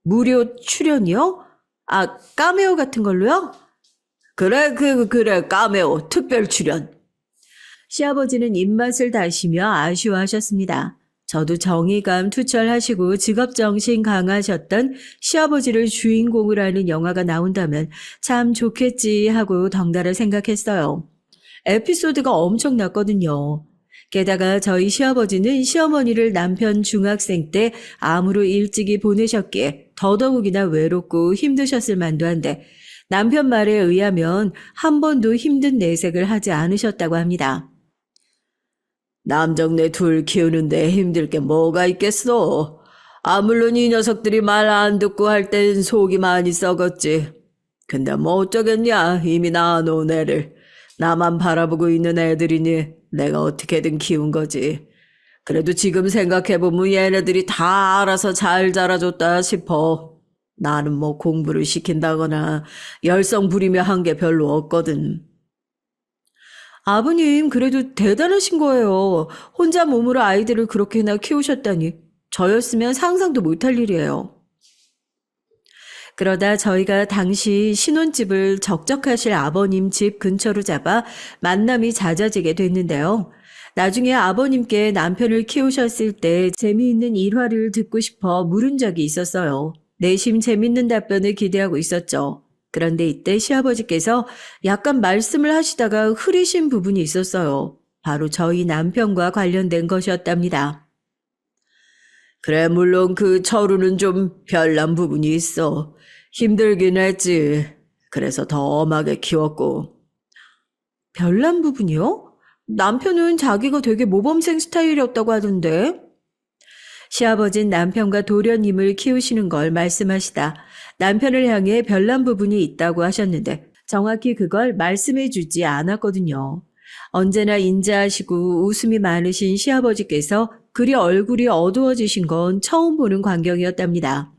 무료 출연이요? 아, 카메오 같은 걸로요? 그래, 카메오, 특별 출연. 시아버지는 입맛을 다시며 아쉬워하셨습니다. 저도 정의감 투철하시고 직업정신 강하셨던 시아버지를 주인공으로 하는 영화가 나온다면 참 좋겠지 하고 덩달아 생각했어요. 에피소드가 엄청났거든요. 게다가 저희 시아버지는 시어머니를 남편 중학생 때 암으로 일찍이 보내셨기에 더더욱이나 외롭고 힘드셨을 만도 한데 남편 말에 의하면 한 번도 힘든 내색을 하지 않으셨다고 합니다. 남정네 둘 키우는데 힘들 게 뭐가 있겠어. 물론 이 녀석들이 말 안 듣고 할 땐 속이 많이 썩었지. 근데 뭐 어쩌겠냐, 이미 낳아놓은 애를. 나만 바라보고 있는 애들이니 내가 어떻게든 키운 거지. 그래도 지금 생각해보면 얘네들이 다 알아서 잘 자라줬다 싶어. 나는 뭐 공부를 시킨다거나 열성 부리며 한 게 별로 없거든. 아버님, 그래도 대단하신 거예요. 혼자 몸으로 아이들을 그렇게나 키우셨다니. 저였으면 상상도 못할 일이에요. 그러다 저희가 당시 신혼집을 적적하실 아버님 집 근처로 잡아 만남이 잦아지게 됐는데요. 나중에 아버님께 남편을 키우셨을 때 재미있는 일화를 듣고 싶어 물은 적이 있었어요. 내심 재밌는 답변을 기대하고 있었죠. 그런데 이때 시아버지께서 약간 말씀을 하시다가 흐리신 부분이 있었어요. 바로 저희 남편과 관련된 것이었답니다. 그래, 물론 그 철우는 좀 별난 부분이 있어. 힘들긴 했지. 그래서 더 엄하게 키웠고. 별난 부분이요? 남편은 자기가 되게 모범생 스타일이었다고 하던데. 시아버진 남편과 도련님을 키우시는 걸 말씀하시다 남편을 향해 별난 부분이 있다고 하셨는데 정확히 그걸 말씀해 주지 않았거든요. 언제나 인자하시고 웃음이 많으신 시아버지께서 그리 얼굴이 어두워지신 건 처음 보는 광경이었답니다.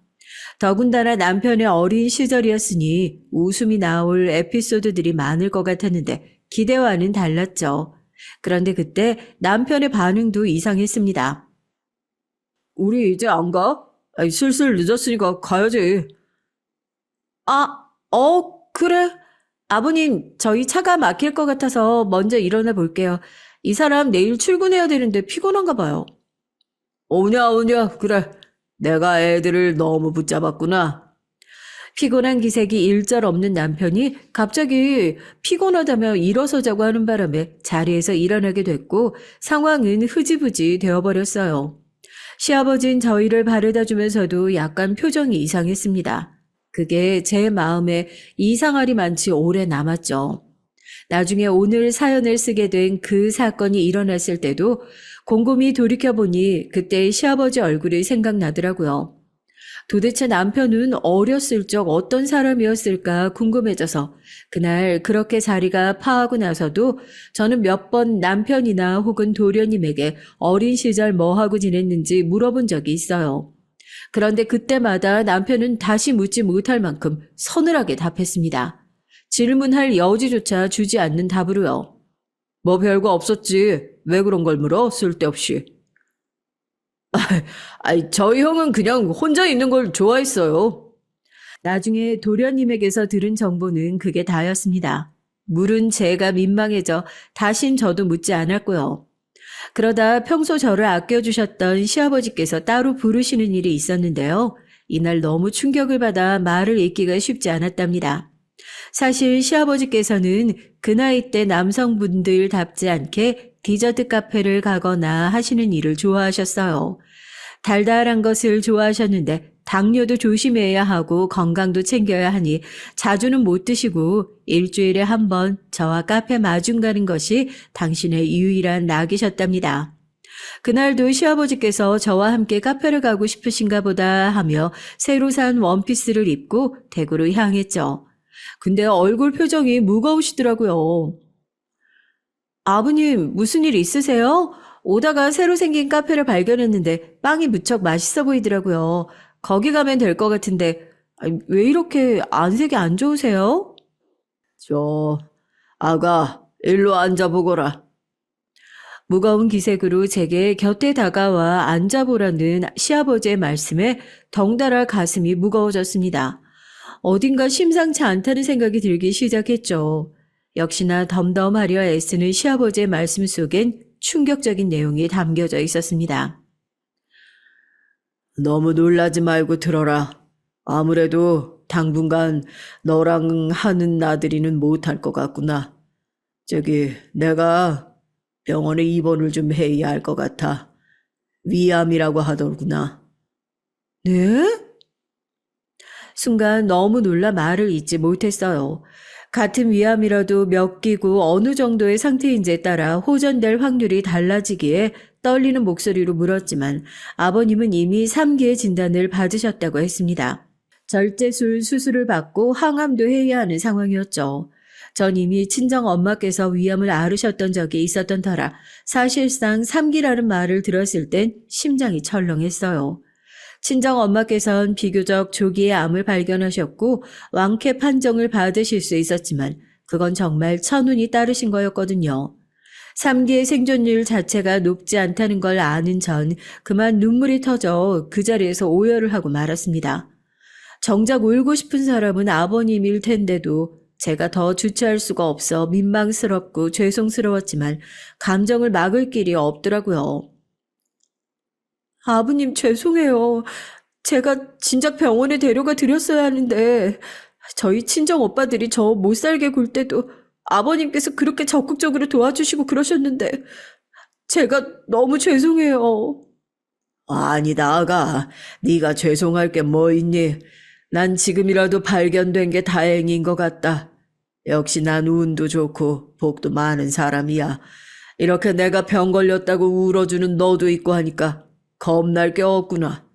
더군다나 남편의 어린 시절이었으니 웃음이 나올 에피소드들이 많을 것 같았는데 기대와는 달랐죠. 그런데 그때 남편의 반응도 이상했습니다. 우리 이제 안 가? 슬슬 늦었으니까 가야지. 그래. 아버님, 저희 차가 막힐 것 같아서 먼저 일어나 볼게요. 이 사람 내일 출근해야 되는데 피곤한가 봐요. 오냐, 그래. 내가 애들을 너무 붙잡았구나. 피곤한 기색이 일절 없는 남편이 갑자기 피곤하다며 일어서자고 하는 바람에 자리에서 일어나게 됐고 상황은 흐지부지 되어버렸어요. 시아버진 저희를 바래다 주면서도 약간 표정이 이상했습니다. 그게 제 마음에 이상할이 많지 오래 남았죠. 나중에 오늘 사연을 쓰게 된 그 사건이 일어났을 때도 곰곰이 돌이켜보니 그때 시아버지 얼굴이 생각나더라고요. 도대체 남편은 어렸을 적 어떤 사람이었을까 궁금해져서 그날 그렇게 자리가 파하고 나서도 저는 몇 번 남편이나 혹은 도련님에게 어린 시절 뭐하고 지냈는지 물어본 적이 있어요. 그런데 그때마다 남편은 다시 묻지 못할 만큼 서늘하게 답했습니다. 질문할 여지조차 주지 않는 답으로요. 뭐 별거 없었지. 왜 그런 걸 물어? 쓸데없이. 저희 형은 그냥 혼자 있는 걸 좋아했어요. 나중에 도련님에게서 들은 정보는 그게 다였습니다. 물은 제가 민망해져 다신 저도 묻지 않았고요. 그러다 평소 저를 아껴주셨던 시아버지께서 따로 부르시는 일이 있었는데요. 이날 너무 충격을 받아 말을 잇기가 쉽지 않았답니다. 사실 시아버지께서는 그 나이 때 남성분들답지 않게 디저트 카페를 가거나 하시는 일을 좋아하셨어요. 달달한 것을 좋아하셨는데 당뇨도 조심해야 하고 건강도 챙겨야 하니 자주는 못 드시고 일주일에 한 번 저와 카페 마중 가는 것이 당신의 유일한 낙이셨답니다. 그날도 시아버지께서 저와 함께 카페를 가고 싶으신가 보다 하며 새로 산 원피스를 입고 대구로 향했죠. 근데 얼굴 표정이 무거우시더라고요. 아버님, 무슨 일 있으세요? 오다가 새로 생긴 카페를 발견했는데 빵이 무척 맛있어 보이더라고요. 거기 가면 될 것 같은데 왜 이렇게 안색이 안 좋으세요? 아가, 일로 앉아보거라. 무거운 기색으로 제게 곁에 다가와 앉아보라는 시아버지의 말씀에 덩달아 가슴이 무거워졌습니다. 어딘가 심상치 않다는 생각이 들기 시작했죠. 역시나 덤덤하려 애쓰는 시아버지의 말씀 속엔 충격적인 내용이 담겨져 있었습니다. 너무 놀라지 말고 들어라. 아무래도 당분간 너랑 하는 나들이는 못할 것 같구나. 내가 병원에 입원을 좀 해야 할 것 같아. 위암이라고 하더구나. 네? 순간 너무 놀라 말을 잇지 못했어요. 같은 위암이라도 몇 기고 어느 정도의 상태인지에 따라 호전될 확률이 달라지기에 떨리는 목소리로 물었지만 아버님은 이미 3기의 진단을 받으셨다고 했습니다. 절제술 수술을 받고 항암도 해야 하는 상황이었죠. 전 이미 친정 엄마께서 위암을 앓으셨던 적이 있었던 터라 사실상 3기라는 말을 들었을 땐 심장이 철렁했어요. 친정 엄마께선 비교적 조기에 암을 발견하셨고 완쾌 판정을 받으실 수 있었지만 그건 정말 천운이 따르신 거였거든요. 3기의 생존율 자체가 높지 않다는 걸 아는 전 그만 눈물이 터져 그 자리에서 오열을 하고 말았습니다. 정작 울고 싶은 사람은 아버님일 텐데도 제가 더 주체할 수가 없어 민망스럽고 죄송스러웠지만 감정을 막을 길이 없더라고요. 아버님 죄송해요. 제가 진작 병원에 데려가 드렸어야 하는데 저희 친정 오빠들이 저 못 살게 굴 때도 아버님께서 그렇게 적극적으로 도와주시고 그러셨는데 제가 너무 죄송해요. 아니다, 아가. 네가 죄송할 게 뭐 있니? 난 지금이라도 발견된 게 다행인 것 같다. 역시 난 운도 좋고 복도 많은 사람이야. 이렇게 내가 병 걸렸다고 울어주는 너도 있고 하니까 겁날 게 없구나.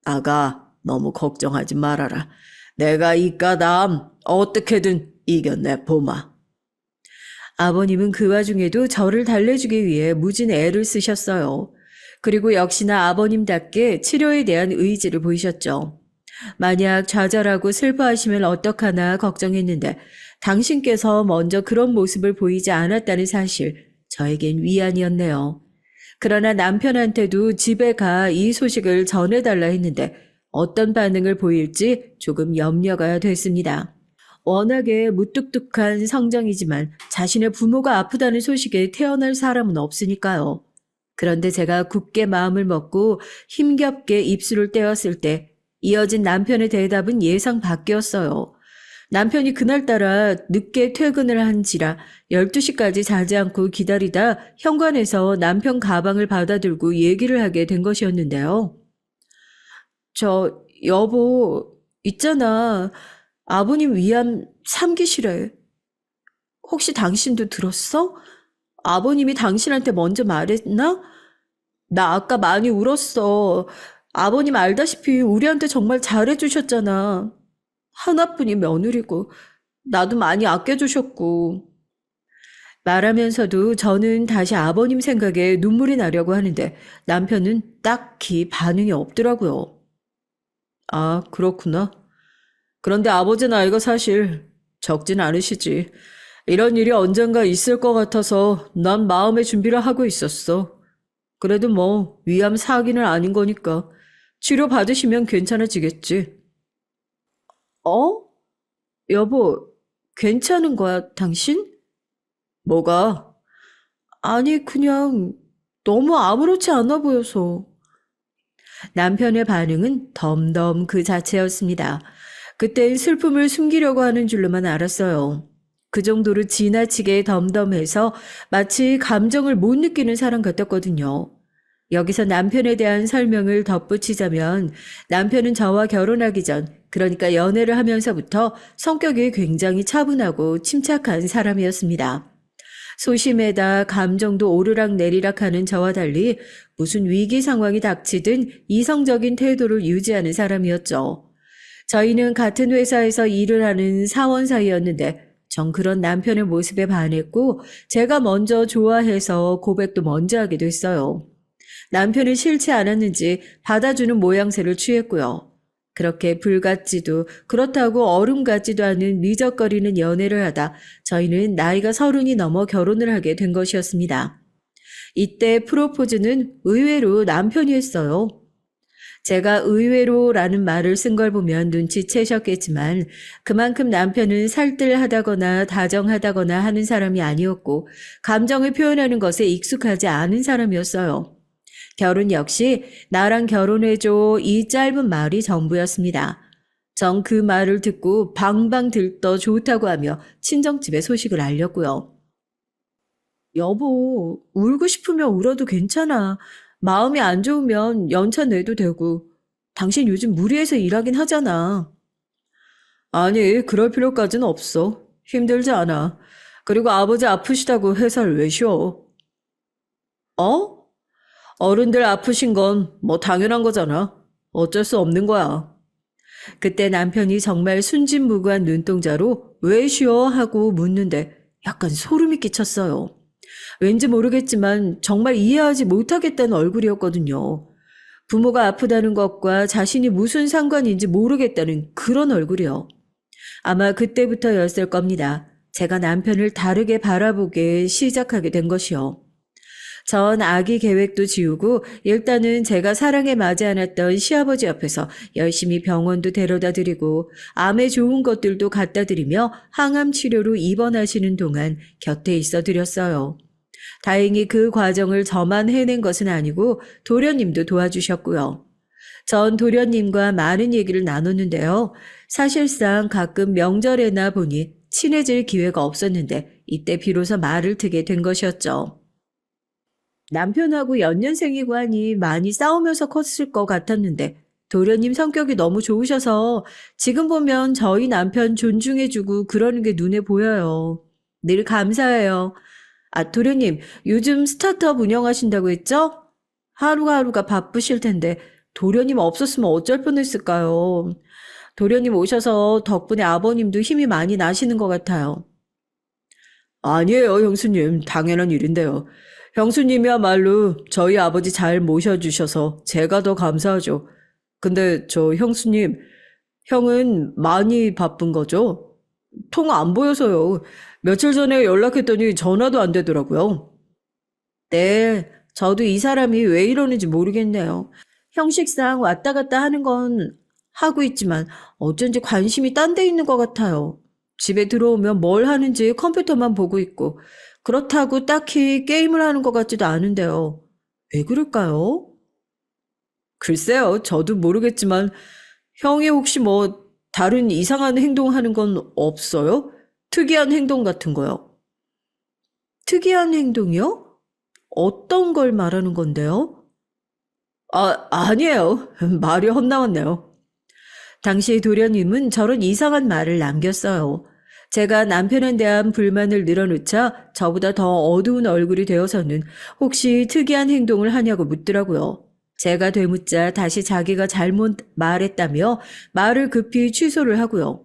아가, 너무 걱정하지 말아라. 내가 이까담 어떻게든 이겨내 보마. 아버님은 그 와중에도 저를 달래주기 위해 무진 애를 쓰셨어요. 그리고 역시나 아버님답게 치료에 대한 의지를 보이셨죠. 만약 좌절하고 슬퍼하시면 어떡하나 걱정했는데 당신께서 먼저 그런 모습을 보이지 않았다는 사실, 저에겐 위안이었네요. 그러나 남편한테도 집에 가 이 소식을 전해달라 했는데 어떤 반응을 보일지 조금 염려가 됐습니다. 워낙에 무뚝뚝한 성정이지만 자신의 부모가 아프다는 소식에 태어날 사람은 없으니까요. 그런데 제가 굳게 마음을 먹고 힘겹게 입술을 떼었을 때 이어진 남편의 대답은 예상 밖이었어요. 남편이 그날따라 늦게 퇴근을 한지라 12시까지 자지 않고 기다리다 현관에서 남편 가방을 받아들고 얘기를 하게 된 것이었는데요. 여보, 있잖아. 아버님 위암 3기시래. 혹시 당신도 들었어? 아버님이 당신한테 먼저 말했나? 나 아까 많이 울었어. 아버님 알다시피 우리한테 정말 잘해주셨잖아. 하나뿐인 며느리고 나도 많이 아껴주셨고. 말하면서도 저는 다시 아버님 생각에 눈물이 나려고 하는데 남편은 딱히 반응이 없더라고요. 아, 그렇구나. 그런데 아버지 나이가 사실 적진 않으시지. 이런 일이 언젠가 있을 것 같아서 난 마음의 준비를 하고 있었어. 그래도 뭐 위암 4기는 아닌 거니까 치료 받으시면 괜찮아지겠지. 어? 여보, 괜찮은 거야, 당신? 뭐가? 아니, 그냥 너무 아무렇지 않아 보여서. 남편의 반응은 덤덤 그 자체였습니다. 그땐 슬픔을 숨기려고 하는 줄로만 알았어요. 그 정도로 지나치게 덤덤해서 마치 감정을 못 느끼는 사람 같았거든요. 여기서 남편에 대한 설명을 덧붙이자면 남편은 저와 결혼하기 전, 그러니까 연애를 하면서부터 성격이 굉장히 차분하고 침착한 사람이었습니다. 소심에다 감정도 오르락내리락 하는 저와 달리 무슨 위기 상황이 닥치든 이성적인 태도를 유지하는 사람이었죠. 저희는 같은 회사에서 일을 하는 사원 사이였는데 전 그런 남편의 모습에 반했고 제가 먼저 좋아해서 고백도 먼저 하게 됐어요. 남편은 싫지 않았는지 받아주는 모양새를 취했고요. 그렇게 불 같지도 그렇다고 얼음 같지도 않은 미적거리는 연애를 하다 저희는 나이가 30이 넘어 결혼을 하게 된 것이었습니다. 이때 프로포즈는 의외로 남편이 했어요. 제가 의외로라는 말을 쓴 걸 보면 눈치채셨겠지만 그만큼 남편은 살뜰하다거나 다정하다거나 하는 사람이 아니었고 감정을 표현하는 것에 익숙하지 않은 사람이었어요. 결혼 역시 나랑 결혼해줘 이 짧은 말이 전부였습니다. 전 그 말을 듣고 방방 들떠 좋다고 하며 친정집에 소식을 알렸고요. 여보, 울고 싶으면 울어도 괜찮아. 마음이 안 좋으면 연차 내도 되고. 당신 요즘 무리해서 일하긴 하잖아. 아니, 그럴 필요까지는 없어. 힘들지 않아. 그리고 아버지 아프시다고 회사를 왜 쉬어? 어? 어른들 아프신 건 뭐 당연한 거잖아. 어쩔 수 없는 거야. 그때 남편이 정말 순진무구한 눈동자로 왜 쉬어? 하고 묻는데 약간 소름이 끼쳤어요. 왠지 모르겠지만 정말 이해하지 못하겠다는 얼굴이었거든요. 부모가 아프다는 것과 자신이 무슨 상관인지 모르겠다는 그런 얼굴이요. 아마 그때부터였을 겁니다. 제가 남편을 다르게 바라보게 시작하게 된 것이요. 전 아기 계획도 지우고 일단은 제가 사랑에 맞지 않았던 시아버지 옆에서 열심히 병원도 데려다 드리고 암에 좋은 것들도 갖다 드리며 항암 치료로 입원하시는 동안 곁에 있어 드렸어요. 다행히 그 과정을 저만 해낸 것은 아니고 도련님도 도와주셨고요. 전 도련님과 많은 얘기를 나눴는데요. 사실상 가끔 명절에나 보니 친해질 기회가 없었는데 이때 비로소 말을 트게 된 것이었죠. 남편하고 연년생이고 하니 많이 싸우면서 컸을 것 같았는데 도련님 성격이 너무 좋으셔서 지금 보면 저희 남편 존중해주고 그러는 게 눈에 보여요. 늘 감사해요. 아, 도련님, 요즘 스타트업 운영하신다고 했죠? 하루하루가 바쁘실 텐데 도련님 없었으면 어쩔 뻔했을까요? 도련님 오셔서 덕분에 아버님도 힘이 많이 나시는 것 같아요. 아니에요, 형수님. 당연한 일인데요. 형수님이야말로 저희 아버지 잘 모셔주셔서 제가 더 감사하죠. 근데 저 형수님, 형은 많이 바쁜 거죠? 통 안 보여서요. 며칠 전에 연락했더니 전화도 안 되더라고요. 네, 저도 이 사람이 왜 이러는지 모르겠네요. 형식상 왔다 갔다 하는 건 하고 있지만 어쩐지 관심이 딴 데 있는 것 같아요. 집에 들어오면 뭘 하는지 컴퓨터만 보고 있고 그렇다고 딱히 게임을 하는 것 같지도 않은데요. 왜 그럴까요? 글쎄요, 저도 모르겠지만 형이 혹시 뭐 다른 이상한 행동하는 건 없어요? 특이한 행동 같은 거요. 특이한 행동이요? 어떤 걸 말하는 건데요? 아, 아니에요. 말이 헛나왔네요. 당시 도련님은 저런 이상한 말을 남겼어요. 제가 남편에 대한 불만을 늘어놓자 저보다 더 어두운 얼굴이 되어서는 혹시 특이한 행동을 하냐고 묻더라고요. 제가 되묻자 다시 자기가 잘못 말했다며 말을 급히 취소를 하고요.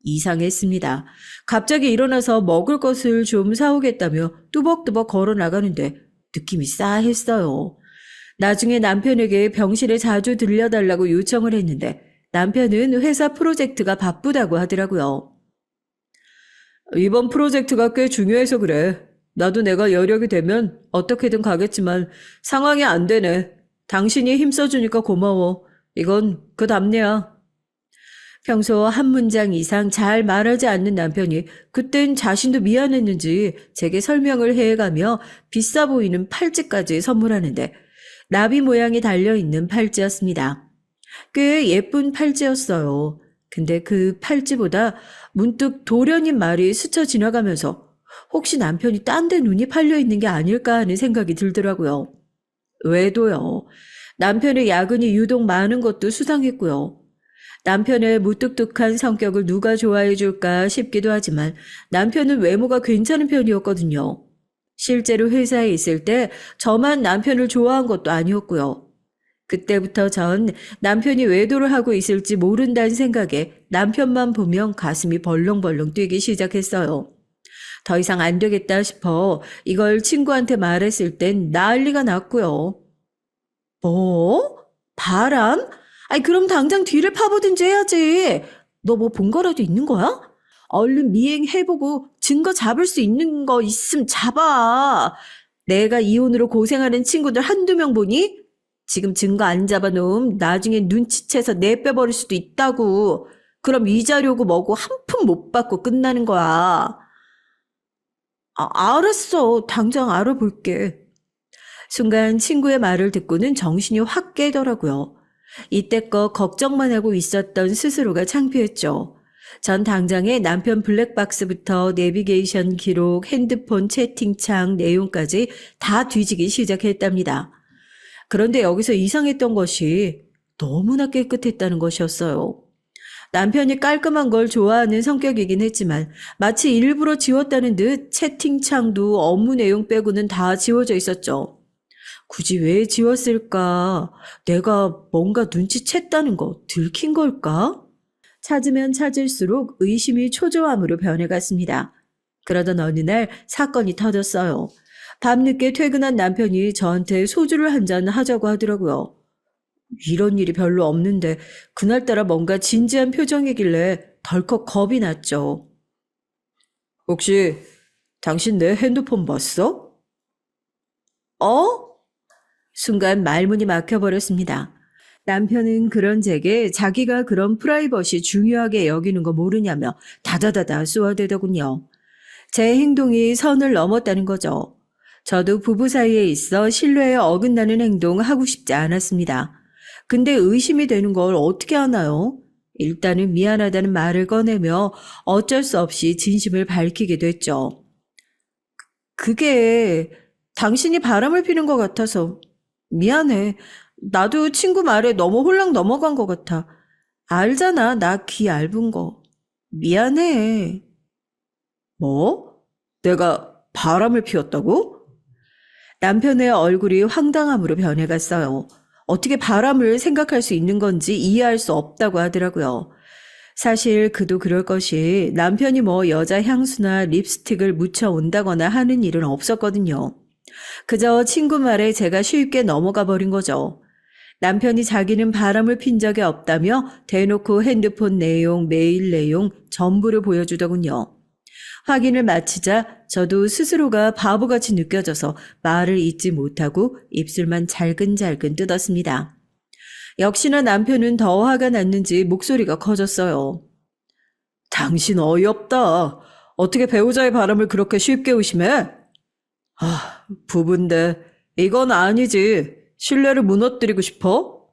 이상했습니다. 갑자기 일어나서 먹을 것을 좀 사오겠다며 뚜벅뚜벅 걸어 나가는데 느낌이 싸했어요. 나중에 남편에게 병실에 자주 들려달라고 요청을 했는데 남편은 회사 프로젝트가 바쁘다고 하더라고요. 이번 프로젝트가 꽤 중요해서 그래. 나도 내가 여력이 되면 어떻게든 가겠지만 상황이 안 되네. 당신이 힘써주니까 고마워. 이건 그 답례야. 평소 한 문장 이상 잘 말하지 않는 남편이 그땐 자신도 미안했는지 제게 설명을 해가며 비싸 보이는 팔찌까지 선물하는데 나비 모양이 달려있는 팔찌였습니다. 꽤 예쁜 팔찌였어요. 근데 그 팔찌보다 문득 도련님 말이 스쳐 지나가면서 혹시 남편이 딴 데 눈이 팔려 있는 게 아닐까 하는 생각이 들더라고요. 외도요. 남편의 야근이 유독 많은 것도 수상했고요. 남편의 무뚝뚝한 성격을 누가 좋아해 줄까 싶기도 하지만 남편은 외모가 괜찮은 편이었거든요. 실제로 회사에 있을 때 저만 남편을 좋아한 것도 아니었고요. 그때부터 전 남편이 외도를 하고 있을지 모른다는 생각에 남편만 보면 가슴이 벌렁벌렁 뛰기 시작했어요. 더 이상 안 되겠다 싶어 이걸 친구한테 말했을 땐 난리가 났고요. 뭐? 바람? 아니, 그럼 당장 뒤를 파보든지 해야지. 너 뭐 본 거라도 있는 거야? 얼른 미행해보고 증거 잡을 수 있는 거 있으면 잡아. 내가 이혼으로 고생하는 친구들 한두 명 보니? 지금 증거 안 잡아놓으면 나중에 눈치채서 내빼버릴 수도 있다고. 그럼 이자료고 뭐고 한 푼 못 받고 끝나는 거야. 알았어. 당장 알아볼게. 순간 친구의 말을 듣고는 정신이 확 깨더라고요. 이때껏 걱정만 하고 있었던 스스로가 창피했죠. 전 당장에 남편 블랙박스부터 내비게이션 기록, 핸드폰 채팅창 내용까지 다 뒤지기 시작했답니다. 그런데 여기서 이상했던 것이 너무나 깨끗했다는 것이었어요. 남편이 깔끔한 걸 좋아하는 성격이긴 했지만 마치 일부러 지웠다는 듯 채팅창도 업무 내용 빼고는 다 지워져 있었죠. 굳이 왜 지웠을까? 내가 뭔가 눈치챘다는 거 들킨 걸까? 찾으면 찾을수록 의심이 초조함으로 변해갔습니다. 그러던 어느 날 사건이 터졌어요. 밤늦게 퇴근한 남편이 저한테 소주를 한 잔 하자고 하더라고요. 이런 일이 별로 없는데 그날따라 뭔가 진지한 표정이길래 덜컥 겁이 났죠. 혹시 당신 내 핸드폰 봤어? 어? 순간 말문이 막혀버렸습니다. 남편은 그런 제게 자기가 그런 프라이버시 중요하게 여기는 거 모르냐며 다다다다 쏘아대더군요. 제 행동이 선을 넘었다는 거죠. 저도 부부 사이에 있어 신뢰에 어긋나는 행동 하고 싶지 않았습니다. 근데 의심이 되는 걸 어떻게 하나요? 일단은 미안하다는 말을 꺼내며 어쩔 수 없이 진심을 밝히게 됐죠. 그게 당신이 바람을 피는 것 같아서 미안해. 나도 친구 말에 너무 홀랑 넘어간 것 같아. 알잖아, 나 귀 얇은 거. 미안해. 뭐? 내가 바람을 피웠다고? 남편의 얼굴이 황당함으로 변해갔어요. 어떻게 바람을 생각할 수 있는 건지 이해할 수 없다고 하더라고요. 사실 그도 그럴 것이 남편이 뭐 여자 향수나 립스틱을 묻혀 온다거나 하는 일은 없었거든요. 그저 친구 말에 제가 쉽게 넘어가 버린 거죠. 남편이 자기는 바람을 핀 적이 없다며 대놓고 핸드폰 내용, 메일 내용 전부를 보여주더군요. 확인을 마치자 저도 스스로가 바보같이 느껴져서 말을 잇지 못하고 입술만 잘근잘근 뜯었습니다. 역시나 남편은 더 화가 났는지 목소리가 커졌어요. 당신 어이없다. 어떻게 배우자의 바람을 그렇게 쉽게 의심해? 부부인데 이건 아니지. 신뢰를 무너뜨리고 싶어?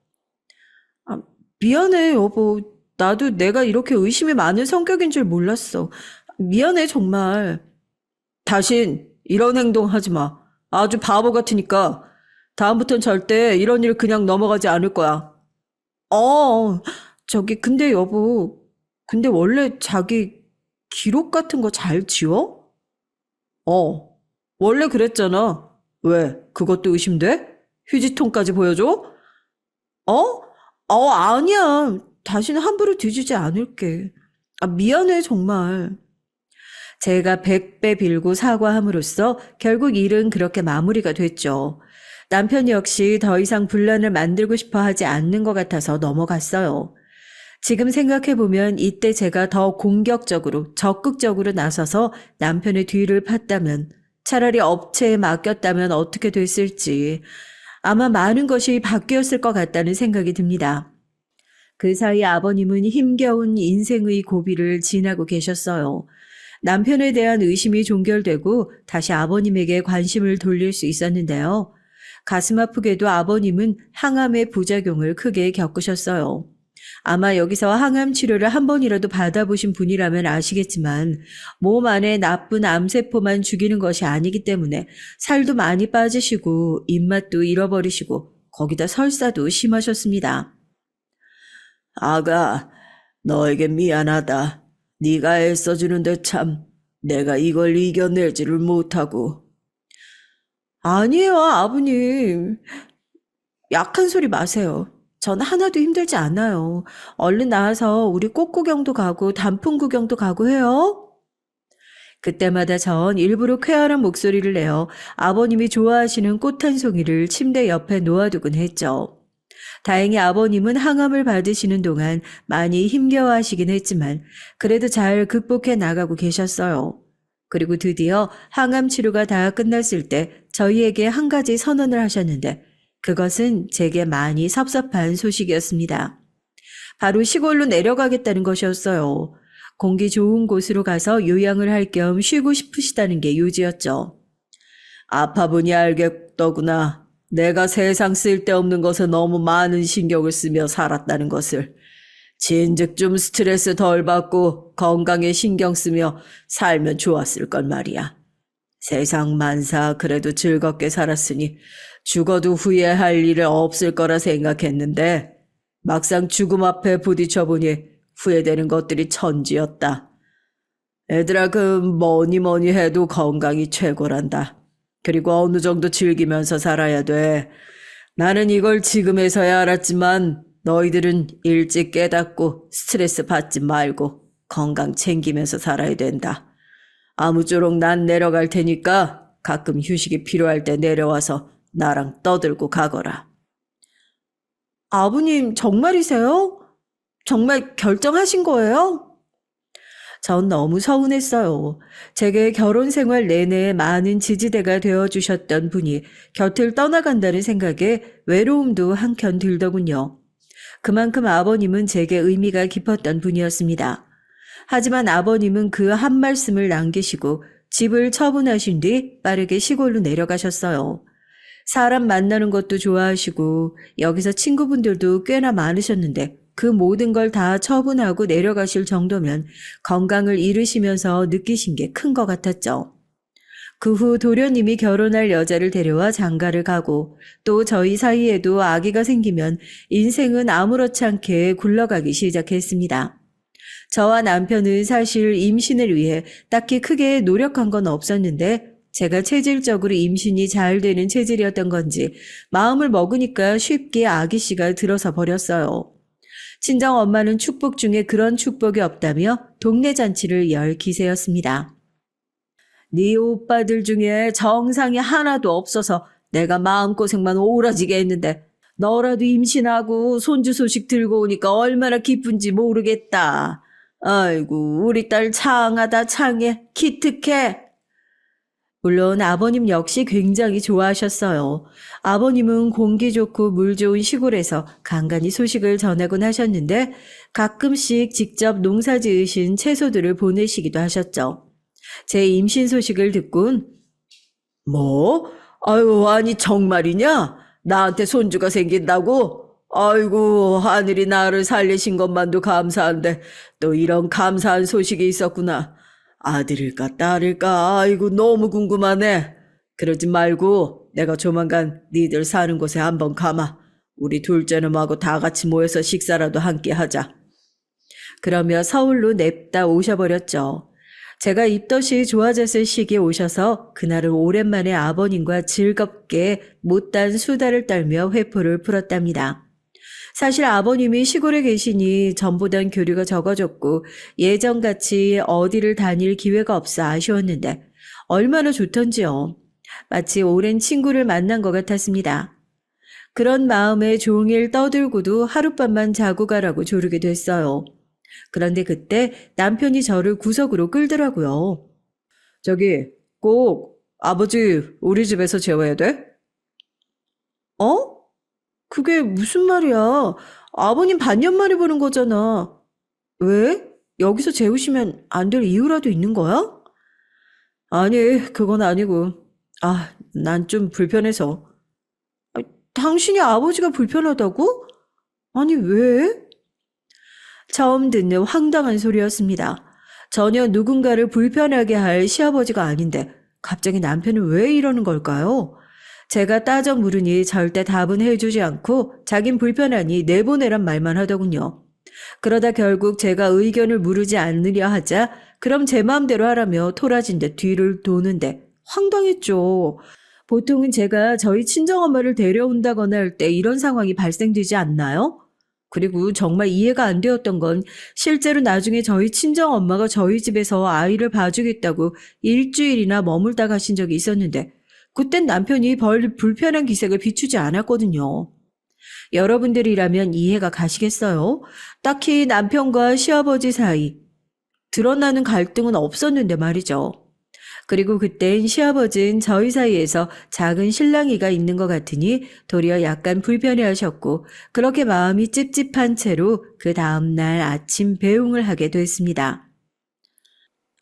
미안해, 여보. 나도 내가 이렇게 의심이 많은 성격인 줄 몰랐어. 미안해, 정말. 다신 이런 행동 하지 마. 아주 바보 같으니까. 다음부턴 절대 이런 일 그냥 넘어가지 않을 거야. 근데 여보. 근데 원래 자기 기록 같은 거 잘 지워? 원래 그랬잖아. 왜? 그것도 의심돼? 휴지통까지 보여줘? 아니야. 다시는 함부로 뒤지지 않을게. 미안해, 정말. 제가 100배 빌고 사과함으로써 결국 일은 그렇게 마무리가 됐죠. 남편 역시 더 이상 분란을 만들고 싶어 하지 않는 것 같아서 넘어갔어요. 지금 생각해보면 이때 제가 더 공격적으로, 적극적으로 나서서 남편의 뒤를 팠다면, 차라리 업체에 맡겼다면 어떻게 됐을지, 아마 많은 것이 바뀌었을 것 같다는 생각이 듭니다. 그 사이 아버님은 힘겨운 인생의 고비를 지나고 계셨어요. 남편에 대한 의심이 종결되고 다시 아버님에게 관심을 돌릴 수 있었는데요. 가슴 아프게도 아버님은 항암의 부작용을 크게 겪으셨어요. 아마 여기서 항암 치료를 한 번이라도 받아보신 분이라면 아시겠지만 몸 안에 나쁜 암세포만 죽이는 것이 아니기 때문에 살도 많이 빠지시고 입맛도 잃어버리시고 거기다 설사도 심하셨습니다. 아가, 너에게 미안하다. 네가 애써주는데 참 내가 이걸 이겨내지를 못하고. 아니에요, 아버님. 약한 소리 마세요. 전 하나도 힘들지 않아요. 얼른 나와서 우리 꽃구경도 가고 단풍 구경도 가고 해요. 그때마다 전 일부러 쾌활한 목소리를 내어 아버님이 좋아하시는 꽃 한 송이를 침대 옆에 놓아두곤 했죠. 다행히 아버님은 항암을 받으시는 동안 많이 힘겨워하시긴 했지만 그래도 잘 극복해 나가고 계셨어요. 그리고 드디어 항암 치료가 다 끝났을 때 저희에게 한 가지 선언을 하셨는데 그것은 제게 많이 섭섭한 소식이었습니다. 바로 시골로 내려가겠다는 것이었어요. 공기 좋은 곳으로 가서 요양을 할 겸 쉬고 싶으시다는 게 요지였죠. 아파 보니 알겠더구나. 내가 세상 쓸데없는 것에 너무 많은 신경을 쓰며 살았다는 것을. 진즉 좀 스트레스 덜 받고 건강에 신경 쓰며 살면 좋았을 걸 말이야. 세상 만사 그래도 즐겁게 살았으니 죽어도 후회할 일은 없을 거라 생각했는데 막상 죽음 앞에 부딪혀 보니 후회되는 것들이 천지였다. 애들아, 뭐니 해도 건강이 최고란다. 그리고 어느 정도 즐기면서 살아야 돼. 나는 이걸 지금에서야 알았지만 너희들은 일찍 깨닫고 스트레스 받지 말고 건강 챙기면서 살아야 된다. 아무쪼록 난 내려갈 테니까 가끔 휴식이 필요할 때 내려와서 나랑 떠들고 가거라. 아버님 정말이세요? 정말 결정하신 거예요? 전 너무 서운했어요. 제게 결혼 생활 내내 많은 지지대가 되어주셨던 분이 곁을 떠나간다는 생각에 외로움도 한켠 들더군요. 그만큼 아버님은 제게 의미가 깊었던 분이었습니다. 하지만 아버님은 그 한 말씀을 남기시고 집을 처분하신 뒤 빠르게 시골로 내려가셨어요. 사람 만나는 것도 좋아하시고 여기서 친구분들도 꽤나 많으셨는데 그 모든 걸 다 처분하고 내려가실 정도면 건강을 잃으시면서 느끼신 게 큰 것 같았죠. 그 후 도련님이 결혼할 여자를 데려와 장가를 가고 또 저희 사이에도 아기가 생기면 인생은 아무렇지 않게 굴러가기 시작했습니다. 저와 남편은 사실 임신을 위해 딱히 크게 노력한 건 없었는데 제가 체질적으로 임신이 잘 되는 체질이었던 건지 마음을 먹으니까 쉽게 아기씨가 들어서 버렸어요. 친정 엄마는 축복 중에 그런 축복이 없다며 동네 잔치를 열 기세였습니다. 네 오빠들 중에 정상이 하나도 없어서 내가 마음고생만 오라지게 했는데 너라도 임신하고 손주 소식 들고 오니까 얼마나 기쁜지 모르겠다. 아이고, 우리 딸 창하다 창해. 기특해. 물론 아버님 역시 굉장히 좋아하셨어요. 아버님은 공기 좋고 물 좋은 시골에서 간간히 소식을 전하곤 하셨는데 가끔씩 직접 농사 지으신 채소들을 보내시기도 하셨죠. 제 임신 소식을 듣곤 뭐? 아유, 아니 정말이냐? 나한테 손주가 생긴다고? 아이고, 하늘이 나를 살리신 것만도 감사한데 또 이런 감사한 소식이 있었구나. 아들일까 딸일까? 아이고, 너무 궁금하네. 그러지 말고 내가 조만간 니들 사는 곳에 한번 가마. 우리 둘째 놈하고 다 같이 모여서 식사라도 함께 하자. 그러며 서울로 냅다 오셔버렸죠. 제가 입덧이 좋아졌을 시기에 오셔서 그날은 오랜만에 아버님과 즐겁게 못단 수다를 떨며 회포를 풀었답니다. 사실 아버님이 시골에 계시니 전보단 교류가 적어졌고 예전같이 어디를 다닐 기회가 없어 아쉬웠는데 얼마나 좋던지요. 마치 오랜 친구를 만난 것 같았습니다. 그런 마음에 종일 떠들고도 하룻밤만 자고 가라고 조르게 됐어요. 그런데 그때 남편이 저를 구석으로 끌더라고요. 저기, 꼭 아버지 우리 집에서 재워야 돼? 어? 그게 무슨 말이야? 아버님 반년 만에 보는 거잖아. 왜? 여기서 재우시면 안 될 이유라도 있는 거야? 아니, 그건 아니고. 난 좀 불편해서. 당신이 아버지가 불편하다고? 아니, 왜? 처음 듣는 황당한 소리였습니다. 전혀 누군가를 불편하게 할 시아버지가 아닌데 갑자기 남편은 왜 이러는 걸까요? 제가 따져 물으니 절대 답은 해주지 않고 자긴 불편하니 내보내란 말만 하더군요. 그러다 결국 제가 의견을 물으지 않으려 하자 그럼 제 마음대로 하라며 토라진 데 뒤를 도는데 황당했죠. 보통은 제가 저희 친정엄마를 데려온다거나 할 때 이런 상황이 발생되지 않나요? 그리고 정말 이해가 안 되었던 건 실제로 나중에 저희 친정엄마가 저희 집에서 아이를 봐주겠다고 일주일이나 머물다 가신 적이 있었는데 그땐 남편이 불편한 기색을 비추지 않았거든요. 여러분들이라면 이해가 가시겠어요? 딱히 남편과 시아버지 사이 드러나는 갈등은 없었는데 말이죠. 그리고 그땐 시아버지는 저희 사이에서 작은 실랑이가 있는 것 같으니 도리어 약간 불편해하셨고 그렇게 마음이 찝찝한 채로 그 다음날 아침 배웅을 하게 됐습니다.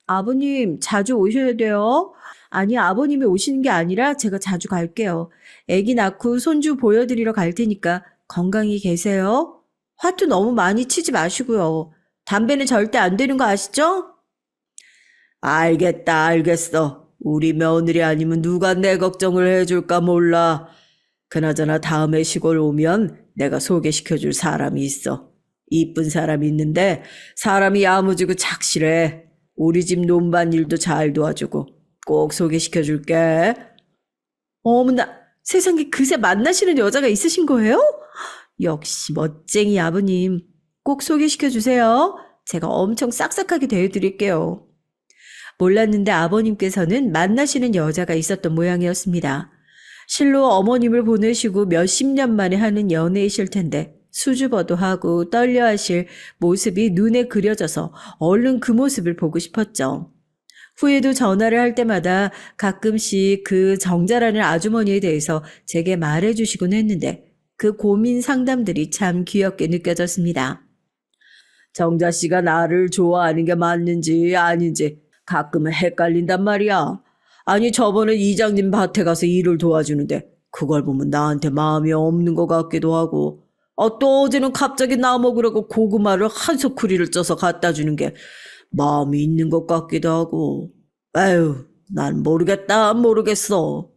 아버님 자주 오셔야 돼요. 아니 아버님이 오시는 게 아니라 제가 자주 갈게요. 아기 낳고 손주 보여드리러 갈 테니까 건강히 계세요. 화투 너무 많이 치지 마시고요. 담배는 절대 안 되는 거 아시죠? 알겠다, 알겠어. 우리 며느리 아니면 누가 내 걱정을 해줄까 몰라. 그나저나 다음에 시골 오면 내가 소개시켜줄 사람이 있어. 이쁜 사람이 있는데 사람이 야무지고 착실해. 우리 집 논반 일도 잘 도와주고 꼭 소개시켜줄게. 어머나, 세상에 그새 만나시는 여자가 있으신 거예요? 역시 멋쟁이 아버님. 꼭 소개시켜 주세요. 제가 엄청 싹싹하게 대해드릴게요. 몰랐는데 아버님께서는 만나시는 여자가 있었던 모양이었습니다. 실로 어머님을 보내시고 몇십 년 만에 하는 연애이실 텐데 수줍어도 하고 떨려하실 모습이 눈에 그려져서 얼른 그 모습을 보고 싶었죠. 후에도 전화를 할 때마다 가끔씩 그 정자라는 아주머니에 대해서 제게 말해주시곤 했는데 그 고민 상담들이 참 귀엽게 느껴졌습니다. 정자 씨가 나를 좋아하는 게 맞는지 아닌지 가끔은 헷갈린단 말이야. 아니 저번에 이장님 밭에 가서 일을 도와주는데 그걸 보면 나한테 마음이 없는 것 같기도 하고 또 어제는 갑자기 나 먹으라고 고구마를 한 소쿠리를 쪄서 갖다 주는 게 마음이 있는 것 같기도 하고 에휴 난 모르겠다 모르겠어.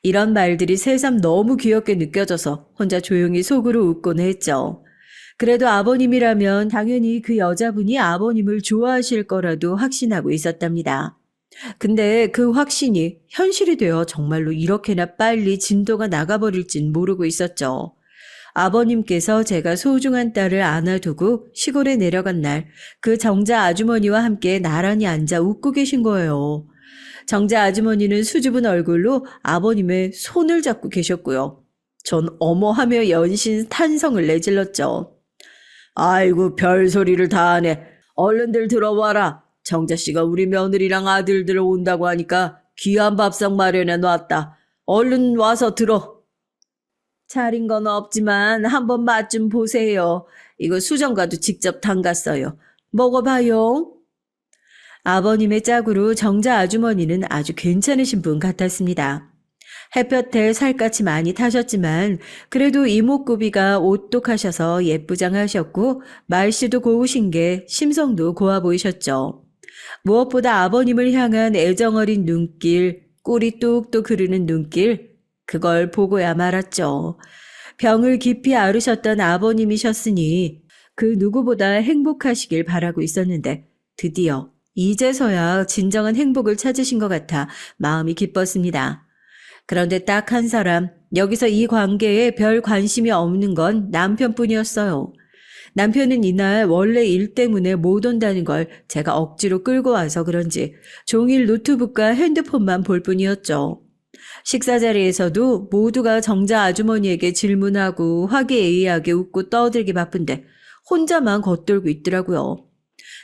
이런 말들이 새삼 너무 귀엽게 느껴져서 혼자 조용히 속으로 웃곤 했죠. 그래도 아버님이라면 당연히 그 여자분이 아버님을 좋아하실 거라도 확신하고 있었답니다. 근데 그 확신이 현실이 되어 정말로 이렇게나 빨리 진도가 나가버릴진 모르고 있었죠. 아버님께서 제가 소중한 딸을 안아두고 시골에 내려간 날 그 정자 아주머니와 함께 나란히 앉아 웃고 계신 거예요. 정자 아주머니는 수줍은 얼굴로 아버님의 손을 잡고 계셨고요. 전 어머하며 연신 탄성을 내질렀죠. 아이고 별소리를 다 하네. 얼른들 들어와라. 정자 씨가 우리 며느리랑 아들들 온다고 하니까 귀한 밥상 마련해 놨다. 얼른 와서 들어. 차린 건 없지만 한번 맛 좀 보세요. 이거 수정과도 직접 담갔어요. 먹어봐요. 아버님의 짝으로 정자 아주머니는 아주 괜찮으신 분 같았습니다. 햇볕에 살갗이 많이 타셨지만 그래도 이목구비가 오똑하셔서 예쁘장하셨고 말씨도 고우신 게 심성도 고와 보이셨죠. 무엇보다 아버님을 향한 애정어린 눈길, 꿀이 뚝뚝 흐르는 눈길, 그걸 보고야 말았죠. 병을 깊이 앓으셨던 아버님이셨으니 그 누구보다 행복하시길 바라고 있었는데 드디어 이제서야 진정한 행복을 찾으신 것 같아 마음이 기뻤습니다. 그런데 딱 한 사람, 여기서 이 관계에 별 관심이 없는 건 남편뿐이었어요. 남편은 이날 원래 일 때문에 못 온다는 걸 제가 억지로 끌고 와서 그런지 종일 노트북과 핸드폰만 볼 뿐이었죠. 식사 자리에서도 모두가 정자 아주머니에게 질문하고 화기애애하게 웃고 떠들기 바쁜데 혼자만 겉돌고 있더라고요.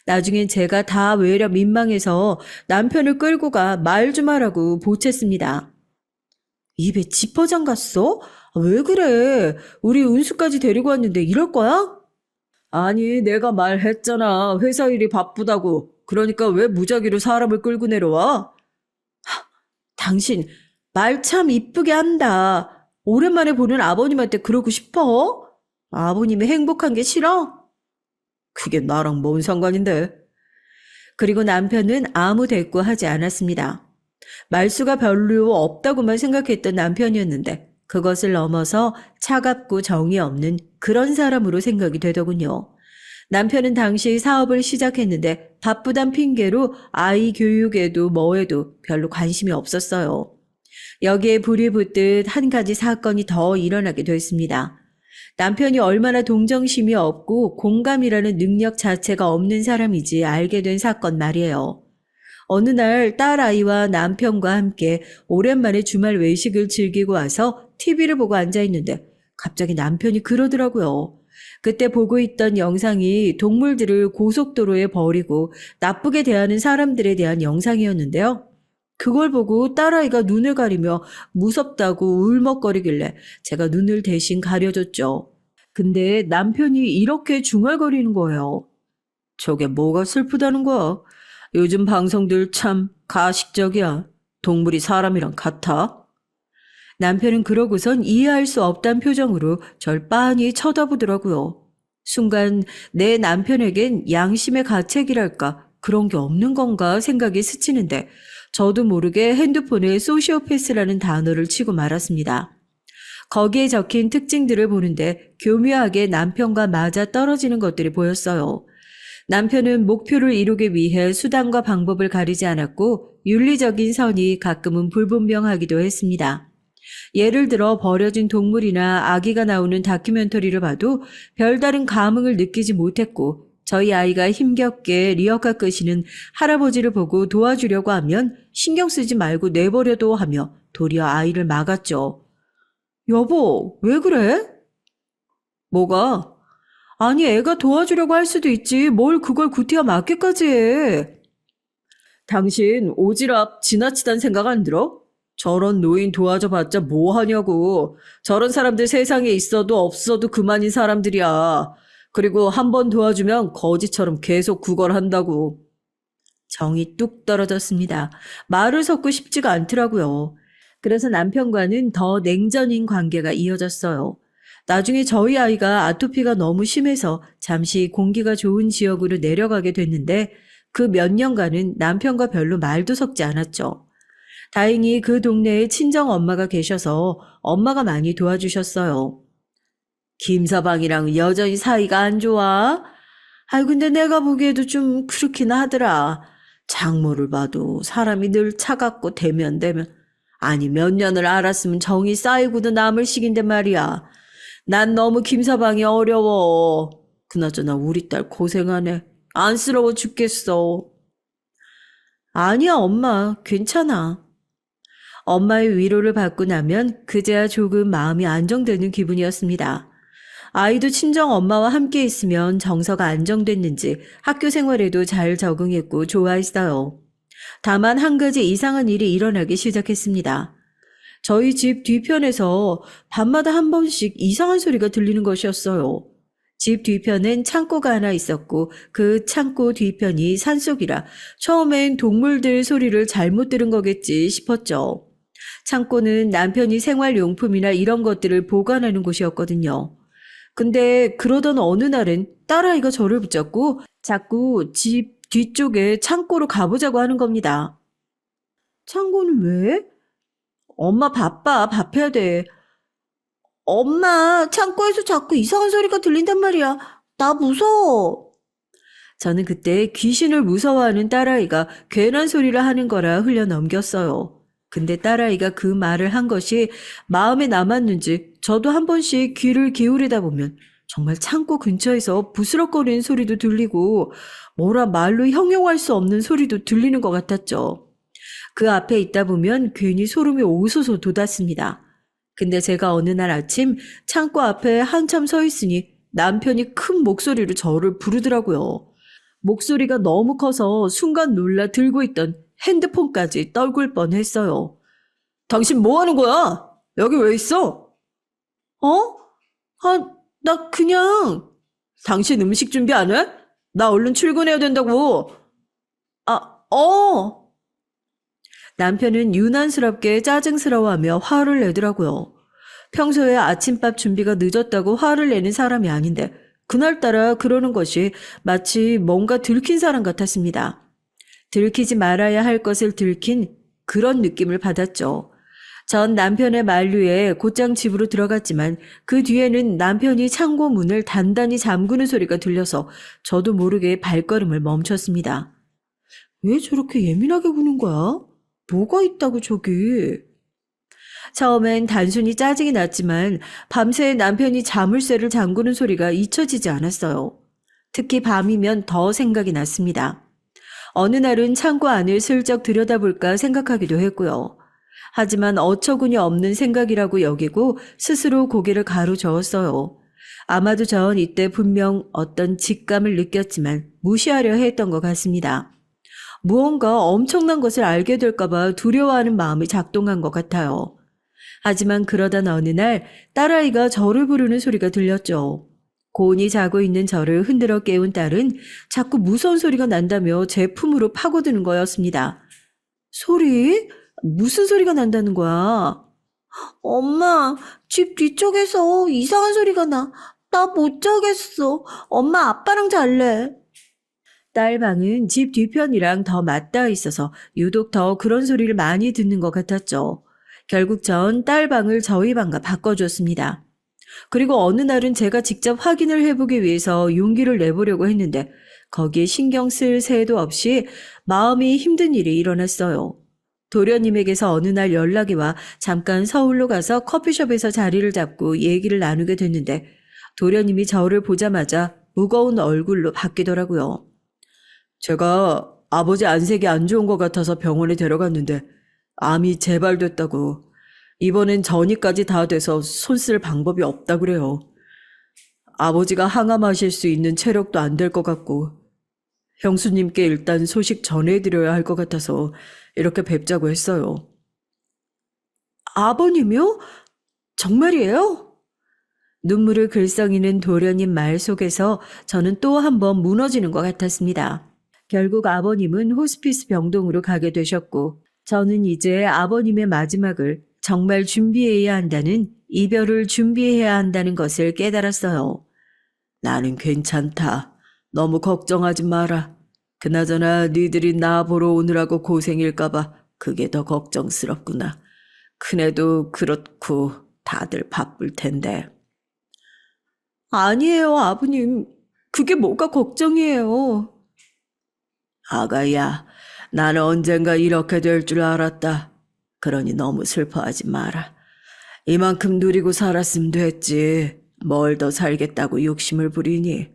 나중엔 제가 다 외려 민망해서 남편을 끌고 가 말 좀 하라고 보챘습니다. 입에 지퍼 잠갔어? 왜 그래? 우리 은수까지 데리고 왔는데 이럴 거야? 아니 내가 말했잖아. 회사 일이 바쁘다고. 그러니까 왜 무작위로 사람을 끌고 내려와? 당신 말 참 이쁘게 한다. 오랜만에 보는 아버님한테 그러고 싶어? 아버님이 행복한 게 싫어? 그게 나랑 뭔 상관인데? 그리고 남편은 아무 대꾸하지 않았습니다. 말수가 별로 없다고만 생각했던 남편이었는데 그것을 넘어서 차갑고 정이 없는 그런 사람으로 생각이 되더군요. 남편은 당시 사업을 시작했는데 바쁘단 핑계로 아이 교육에도 뭐에도 별로 관심이 없었어요. 여기에 불이 붙듯 한 가지 사건이 더 일어나게 됐습니다. 남편이 얼마나 동정심이 없고 공감이라는 능력 자체가 없는 사람이지 알게 된 사건 말이에요. 어느 날 딸아이와 남편과 함께 오랜만에 주말 외식을 즐기고 와서 TV를 보고 앉아있는데 갑자기 남편이 그러더라고요. 그때 보고 있던 영상이 동물들을 고속도로에 버리고 나쁘게 대하는 사람들에 대한 영상이었는데요. 그걸 보고 딸아이가 눈을 가리며 무섭다고 울먹거리길래 제가 눈을 대신 가려줬죠. 근데 남편이 이렇게 중얼거리는 거예요. 저게 뭐가 슬프다는 거야? 요즘 방송들 참 가식적이야. 동물이 사람이랑 같아? 남편은 그러고선 이해할 수 없단 표정으로 절 빤히 쳐다보더라고요. 순간 내 남편에겐 양심의 가책이랄까 그런 게 없는 건가 생각이 스치는데 저도 모르게 핸드폰에 소시오패스라는 단어를 치고 말았습니다. 거기에 적힌 특징들을 보는데 교묘하게 남편과 맞아 떨어지는 것들이 보였어요. 남편은 목표를 이루기 위해 수단과 방법을 가리지 않았고 윤리적인 선이 가끔은 불분명하기도 했습니다. 예를 들어 버려진 동물이나 아기가 나오는 다큐멘터리를 봐도 별다른 감흥을 느끼지 못했고 저희 아이가 힘겹게 리어카 끄시는 할아버지를 보고 도와주려고 하면 신경 쓰지 말고 내버려둬 하며 도리어 아이를 막았죠. 여보, 왜 그래? 뭐가? 아니, 애가 도와주려고 할 수도 있지. 뭘 그걸 구태여 맞기까지 해. 당신 오지랖 지나치단 생각 안 들어? 저런 노인 도와줘봤자 뭐 하냐고. 저런 사람들 세상에 있어도 없어도 그만인 사람들이야. 그리고 한 번 도와주면 거지처럼 계속 구걸한다고. 정이 뚝 떨어졌습니다. 말을 섞고 싶지가 않더라고요. 그래서 남편과는 더 냉전인 관계가 이어졌어요. 나중에 저희 아이가 아토피가 너무 심해서 잠시 공기가 좋은 지역으로 내려가게 됐는데 그 몇 년간은 남편과 별로 말도 섞지 않았죠. 다행히 그 동네에 친정 엄마가 계셔서 엄마가 많이 도와주셨어요. 김서방이랑 여전히 사이가 안 좋아? 아이 근데 내가 보기에도 좀 그렇긴 하더라. 장모를 봐도 사람이 늘 차갑고 대면대면 아니 몇 년을 알았으면 정이 쌓이고도 남을 시긴데 말이야. 난 너무 김서방이 어려워. 그나저나 우리 딸 고생하네. 안쓰러워 죽겠어. 아니야 엄마 괜찮아. 엄마의 위로를 받고 나면 그제야 조금 마음이 안정되는 기분이었습니다. 아이도 친정 엄마와 함께 있으면 정서가 안정됐는지 학교 생활에도 잘 적응했고 좋아했어요. 다만 한 가지 이상한 일이 일어나기 시작했습니다. 저희 집 뒤편에서 밤마다 한 번씩 이상한 소리가 들리는 것이었어요. 집 뒤편엔 창고가 하나 있었고 그 창고 뒤편이 산속이라 처음엔 동물들 소리를 잘못 들은 거겠지 싶었죠. 창고는 남편이 생활용품이나 이런 것들을 보관하는 곳이었거든요. 근데 그러던 어느 날은 딸아이가 저를 붙잡고 자꾸 집 뒤쪽에 창고로 가보자고 하는 겁니다. 창고는 왜? 엄마 바빠. 밥 해야 돼. 엄마, 창고에서 자꾸 이상한 소리가 들린단 말이야. 나 무서워. 저는 그때 귀신을 무서워하는 딸아이가 괜한 소리를 하는 거라 흘려 넘겼어요. 근데 딸아이가 그 말을 한 것이 마음에 남았는지 저도 한 번씩 귀를 기울이다 보면 정말 창고 근처에서 부스럭거리는 소리도 들리고 뭐라 말로 형용할 수 없는 소리도 들리는 것 같았죠. 그 앞에 있다 보면 괜히 소름이 오소소 돋았습니다. 근데 제가 어느 날 아침 창고 앞에 한참 서 있으니 남편이 큰 목소리로 저를 부르더라고요. 목소리가 너무 커서 순간 놀라 들고 있던 핸드폰까지 떨굴 뻔했어요. 당신 뭐 하는 거야? 여기 왜 있어? 어? 나 그냥. 당신 음식 준비 안 해? 나 얼른 출근해야 된다고. 남편은 유난스럽게 짜증스러워하며 화를 내더라고요. 평소에 아침밥 준비가 늦었다고 화를 내는 사람이 아닌데 그날따라 그러는 것이 마치 뭔가 들킨 사람 같았습니다. 들키지 말아야 할 것을 들킨 그런 느낌을 받았죠. 전 남편의 만류에 곧장 집으로 들어갔지만 그 뒤에는 남편이 창고 문을 단단히 잠그는 소리가 들려서 저도 모르게 발걸음을 멈췄습니다. 왜 저렇게 예민하게 구는 거야? 뭐가 있다고 저기? 처음엔 단순히 짜증이 났지만 밤새 남편이 자물쇠를 잠그는 소리가 잊혀지지 않았어요. 특히 밤이면 더 생각이 났습니다. 어느 날은 창고 안을 슬쩍 들여다볼까 생각하기도 했고요. 하지만 어처구니 없는 생각이라고 여기고 스스로 고개를 가로저었어요. 아마도 전 이때 분명 어떤 직감을 느꼈지만 무시하려 했던 것 같습니다. 무언가 엄청난 것을 알게 될까봐 두려워하는 마음이 작동한 것 같아요. 하지만 그러던 어느 날 딸아이가 저를 부르는 소리가 들렸죠. 고온이 자고 있는 저를 흔들어 깨운 딸은 자꾸 무서운 소리가 난다며 제 품으로 파고드는 거였습니다. 소리? 무슨 소리가 난다는 거야? 엄마, 집 뒤쪽에서 이상한 소리가 나. 나 못 자겠어. 엄마, 아빠랑 잘래. 딸 방은 집 뒤편이랑 더 맞닿아 있어서 유독 더 그런 소리를 많이 듣는 것 같았죠. 결국 전 딸 방을 저희 방과 바꿔줬습니다. 그리고 어느 날은 제가 직접 확인을 해보기 위해서 용기를 내보려고 했는데 거기에 신경 쓸 새도 없이 마음이 힘든 일이 일어났어요. 도련님에게서 어느 날 연락이 와 잠깐 서울로 가서 커피숍에서 자리를 잡고 얘기를 나누게 됐는데 도련님이 저를 보자마자 무거운 얼굴로 바뀌더라고요. 제가 아버지 안색이 안 좋은 것 같아서 병원에 데려갔는데 암이 재발됐다고. 이번엔 전이까지 다 돼서 손 쓸 방법이 없다 그래요. 아버지가 항암하실 수 있는 체력도 안 될 것 같고 형수님께 일단 소식 전해드려야 할 것 같아서 이렇게 뵙자고 했어요. 아버님이요? 정말이에요? 눈물을 글썽이는 도련님 말 속에서 저는 또 한 번 무너지는 것 같았습니다. 결국 아버님은 호스피스 병동으로 가게 되셨고 저는 이제 아버님의 마지막을 정말 준비해야 한다는, 이별을 준비해야 한다는 것을 깨달았어요. 나는 괜찮다. 너무 걱정하지 마라. 그나저나 니들이 나 보러 오느라고 고생일까봐 그게 더 걱정스럽구나. 큰애도 그렇고 다들 바쁠 텐데. 아니에요, 아버님. 그게 뭐가 걱정이에요. 아가야, 나는 언젠가 이렇게 될 줄 알았다. 그러니 너무 슬퍼하지 마라. 이만큼 누리고 살았으면 됐지. 뭘 더 살겠다고 욕심을 부리니?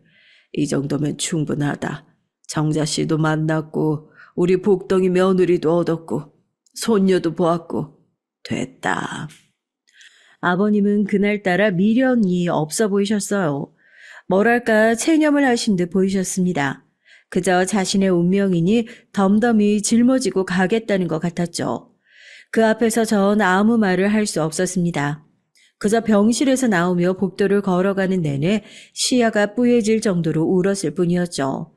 이 정도면 충분하다. 정자 씨도 만났고 우리 복덩이 며느리도 얻었고 손녀도 보았고 됐다. 아버님은 그날따라 미련이 없어 보이셨어요. 뭐랄까 체념을 하신 듯 보이셨습니다. 그저 자신의 운명이니 덤덤히 짊어지고 가겠다는 것 같았죠. 그 앞에서 전 아무 말을 할 수 없었습니다. 그저 병실에서 나오며 복도를 걸어가는 내내 시야가 뿌얘질 정도로 울었을 뿐이었죠.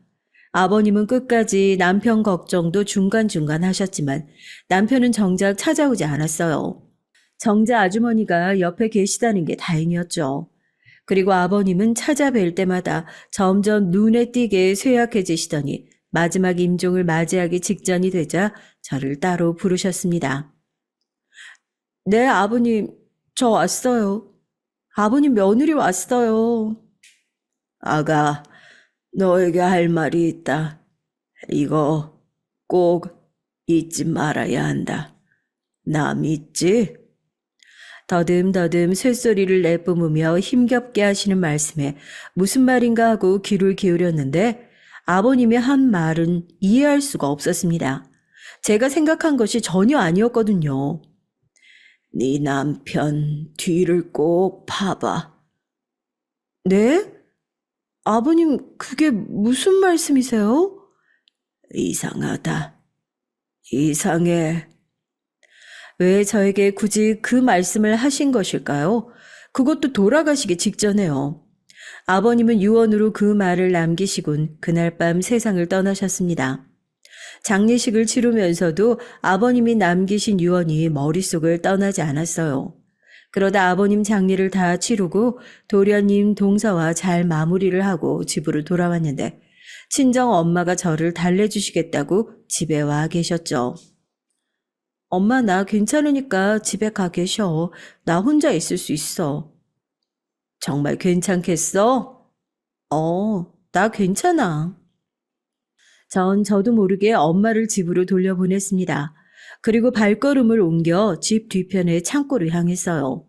아버님은 끝까지 남편 걱정도 중간중간 하셨지만 남편은 정작 찾아오지 않았어요. 정자 아주머니가 옆에 계시다는 게 다행이었죠. 그리고 아버님은 찾아뵐 때마다 점점 눈에 띄게 쇠약해지시더니 마지막 임종을 맞이하기 직전이 되자 저를 따로 부르셨습니다. 네, 아버님, 저 왔어요. 아버님 며느리 왔어요. 아가, 너에게 할 말이 있다. 이거 꼭 잊지 말아야 한다. 나 믿지? 더듬더듬 쇳소리를 내뿜으며 힘겹게 하시는 말씀에 무슨 말인가 하고 귀를 기울였는데 아버님이 한 말은 이해할 수가 없었습니다. 제가 생각한 것이 전혀 아니었거든요. 네 남편 뒤를 꼭 봐봐. 네? 아버님, 그게 무슨 말씀이세요? 이상하다. 이상해. 왜 저에게 굳이 그 말씀을 하신 것일까요? 그것도 돌아가시기 직전에요. 아버님은 유언으로 그 말을 남기시곤 그날 밤 세상을 떠나셨습니다. 장례식을 치르면서도 아버님이 남기신 유언이 머릿속을 떠나지 않았어요. 그러다 아버님 장례를 다 치르고 도련님 동서와 잘 마무리를 하고 집으로 돌아왔는데 친정 엄마가 저를 달래주시겠다고 집에 와 계셨죠. 엄마, 나 괜찮으니까 집에 가 계셔. 나 혼자 있을 수 있어. 정말 괜찮겠어? 나 괜찮아. 전 저도 모르게 엄마를 집으로 돌려보냈습니다. 그리고 발걸음을 옮겨 집 뒤편의 창고를 향했어요.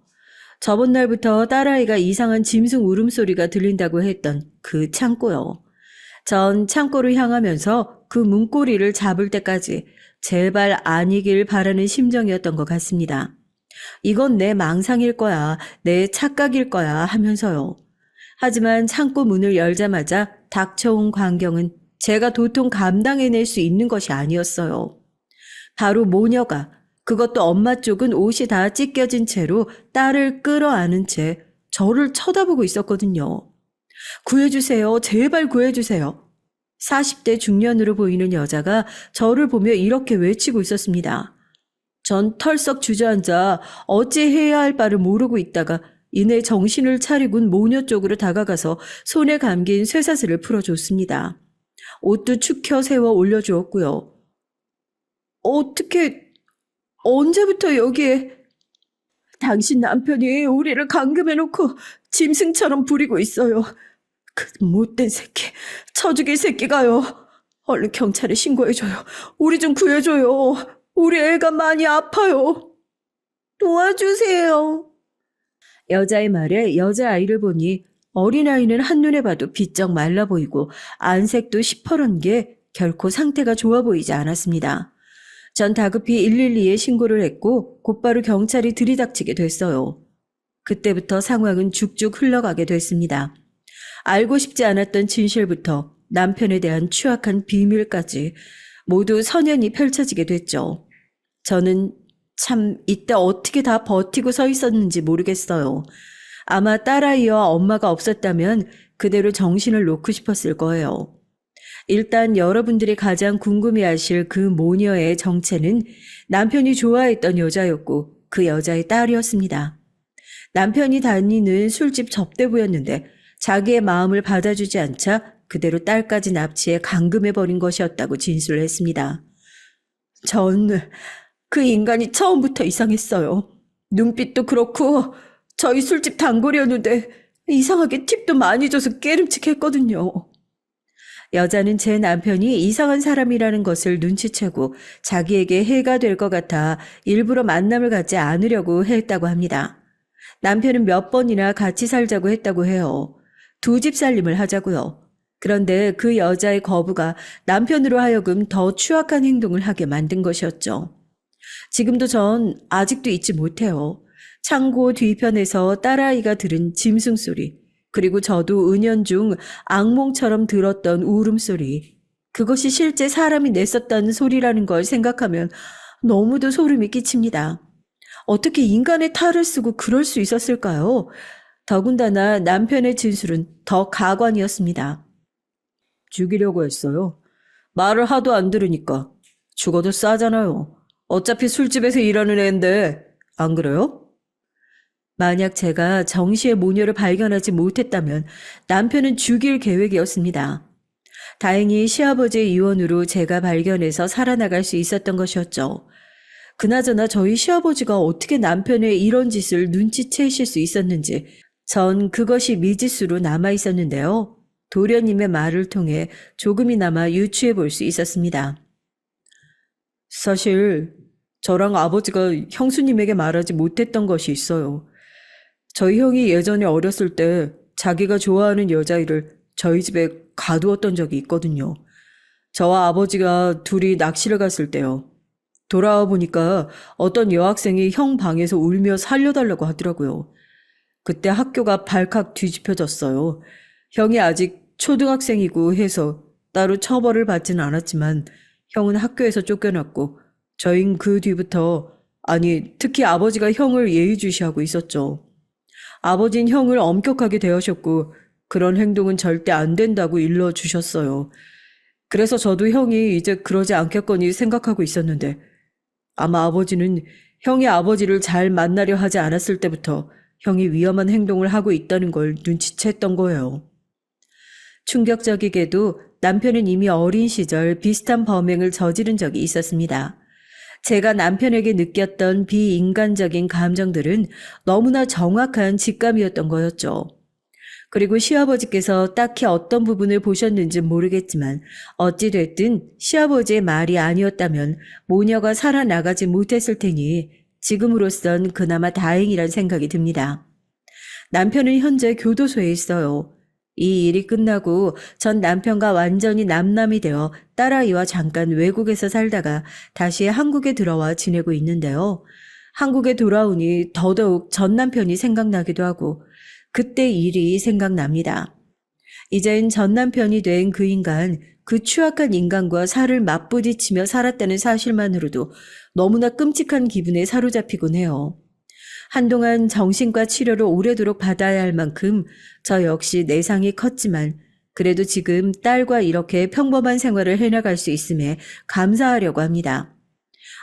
저번 날부터 딸아이가 이상한 짐승 울음소리가 들린다고 했던 그 창고요. 전 창고를 향하면서 그 문고리를 잡을 때까지 제발 아니길 바라는 심정이었던 것 같습니다. 이건 내 망상일 거야, 내 착각일 거야 하면서요. 하지만 창고 문을 열자마자 닥쳐온 광경은 제가 도통 감당해낼 수 있는 것이 아니었어요. 바로 모녀가, 그것도 엄마 쪽은 옷이 다 찢겨진 채로 딸을 끌어안은 채 저를 쳐다보고 있었거든요. 구해주세요. 제발 구해주세요. 40대 중년으로 보이는 여자가 저를 보며 이렇게 외치고 있었습니다. 전 털썩 주저앉아 어찌 해야 할 바를 모르고 있다가 이내 정신을 차리곤 모녀 쪽으로 다가가서 손에 감긴 쇠사슬을 풀어줬습니다. 옷도 축혀 세워 올려주었고요. 어떻게, 언제부터 여기에? 당신 남편이 우리를 감금해놓고 짐승처럼 부리고 있어요. 그 못된 새끼, 쳐죽일 새끼가요. 얼른 경찰에 신고해줘요. 우리 좀 구해줘요. 우리 애가 많이 아파요. 도와주세요. 여자의 말에 여자아이를 보니 어린아이는 한눈에 봐도 비쩍 말라 보이고 안색도 시퍼런 게 결코 상태가 좋아 보이지 않았습니다. 전 다급히 112에 신고를 했고 곧바로 경찰이 들이닥치게 됐어요. 그때부터 상황은 쭉쭉 흘러가게 됐습니다. 알고 싶지 않았던 진실부터 남편에 대한 추악한 비밀까지 모두 선연히 펼쳐지게 됐죠. 저는 참 이때 어떻게 다 버티고 서 있었는지 모르겠어요. 아마 딸아이와 엄마가 없었다면 그대로 정신을 놓고 싶었을 거예요. 일단 여러분들이 가장 궁금해하실 그 모녀의 정체는 남편이 좋아했던 여자였고 그 여자의 딸이었습니다. 남편이 다니는 술집 접대부였는데 자기의 마음을 받아주지 않자 그대로 딸까지 납치해 감금해버린 것이었다고 진술을 했습니다. 전 그 인간이 처음부터 이상했어요. 눈빛도 그렇고 저희 술집 단골이었는데 이상하게 팁도 많이 줘서 깨름칙했거든요. 여자는 제 남편이 이상한 사람이라는 것을 눈치채고 자기에게 해가 될 것 같아 일부러 만남을 갖지 않으려고 했다고 합니다. 남편은 몇 번이나 같이 살자고 했다고 해요. 두 집 살림을 하자고요. 그런데 그 여자의 거부가 남편으로 하여금 더 추악한 행동을 하게 만든 것이었죠. 지금도 전 아직도 잊지 못해요. 창고 뒤편에서 딸아이가 들은 짐승 소리, 그리고 저도 은연중 악몽처럼 들었던 울음소리. 그것이 실제 사람이 냈었다는 소리라는 걸 생각하면 너무도 소름이 끼칩니다. 어떻게 인간의 탈을 쓰고 그럴 수 있었을까요? 더군다나 남편의 진술은 더 가관이었습니다. 죽이려고 했어요. 말을 하도 안 들으니까. 죽어도 싸잖아요. 어차피 술집에서 일하는 애인데 안 그래요? 만약 제가 정시의 모녀를 발견하지 못했다면 남편은 죽일 계획이었습니다. 다행히 시아버지의 유언으로 제가 발견해서 살아나갈 수 있었던 것이었죠. 그나저나 저희 시아버지가 어떻게 남편의 이런 짓을 눈치채실 수 있었는지 전 그것이 미지수로 남아있었는데요. 도련님의 말을 통해 조금이나마 유추해 볼 수 있었습니다. 사실 저랑 아버지가 형수님에게 말하지 못했던 것이 있어요. 저희 형이 예전에 어렸을 때 자기가 좋아하는 여자아이를 저희 집에 가두었던 적이 있거든요. 저와 아버지가 둘이 낚시를 갔을 때요. 돌아와 보니까 어떤 여학생이 형 방에서 울며 살려달라고 하더라고요. 그때 학교가 발칵 뒤집혀졌어요. 형이 아직 초등학생이고 해서 따로 처벌을 받지는 않았지만 형은 학교에서 쫓겨났고 저흰 그 뒤부터, 아니 특히 아버지가 형을 예의주시하고 있었죠. 아버진 형을 엄격하게 대하셨고 그런 행동은 절대 안 된다고 일러주셨어요. 그래서 저도 형이 이제 그러지 않겠거니 생각하고 있었는데 아마 아버지는 형이 아버지를 잘 만나려 하지 않았을 때부터 형이 위험한 행동을 하고 있다는 걸 눈치챘던 거예요. 충격적이게도 남편은 이미 어린 시절 비슷한 범행을 저지른 적이 있었습니다. 제가 남편에게 느꼈던 비인간적인 감정들은 너무나 정확한 직감이었던 거였죠. 그리고 시아버지께서 딱히 어떤 부분을 보셨는지 모르겠지만 어찌됐든 시아버지의 말이 아니었다면 모녀가 살아나가지 못했을 테니 지금으로선 그나마 다행이란 생각이 듭니다. 남편은 현재 교도소에 있어요. 이 일이 끝나고 전 남편과 완전히 남남이 되어 딸아이와 잠깐 외국에서 살다가 다시 한국에 들어와 지내고 있는데요. 한국에 돌아오니 더더욱 전 남편이 생각나기도 하고 그때 일이 생각납니다. 이젠 전 남편이 된 그 인간, 그 추악한 인간과 살을 맞부딪히며 살았다는 사실만으로도 너무나 끔찍한 기분에 사로잡히곤 해요. 한동안 정신과 치료를 오래도록 받아야 할 만큼 저 역시 내상이 컸지만 그래도 지금 딸과 이렇게 평범한 생활을 해나갈 수 있음에 감사하려고 합니다.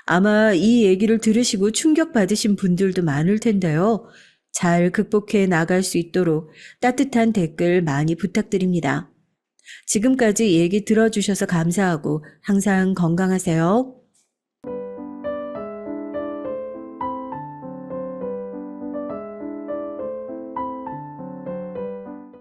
아마 이 얘기를 들으시고 충격받으신 분들도 많을 텐데요. 잘 극복해 나갈 수 있도록 따뜻한 댓글 많이 부탁드립니다. 지금까지 얘기 들어주셔서 감사하고 항상 건강하세요.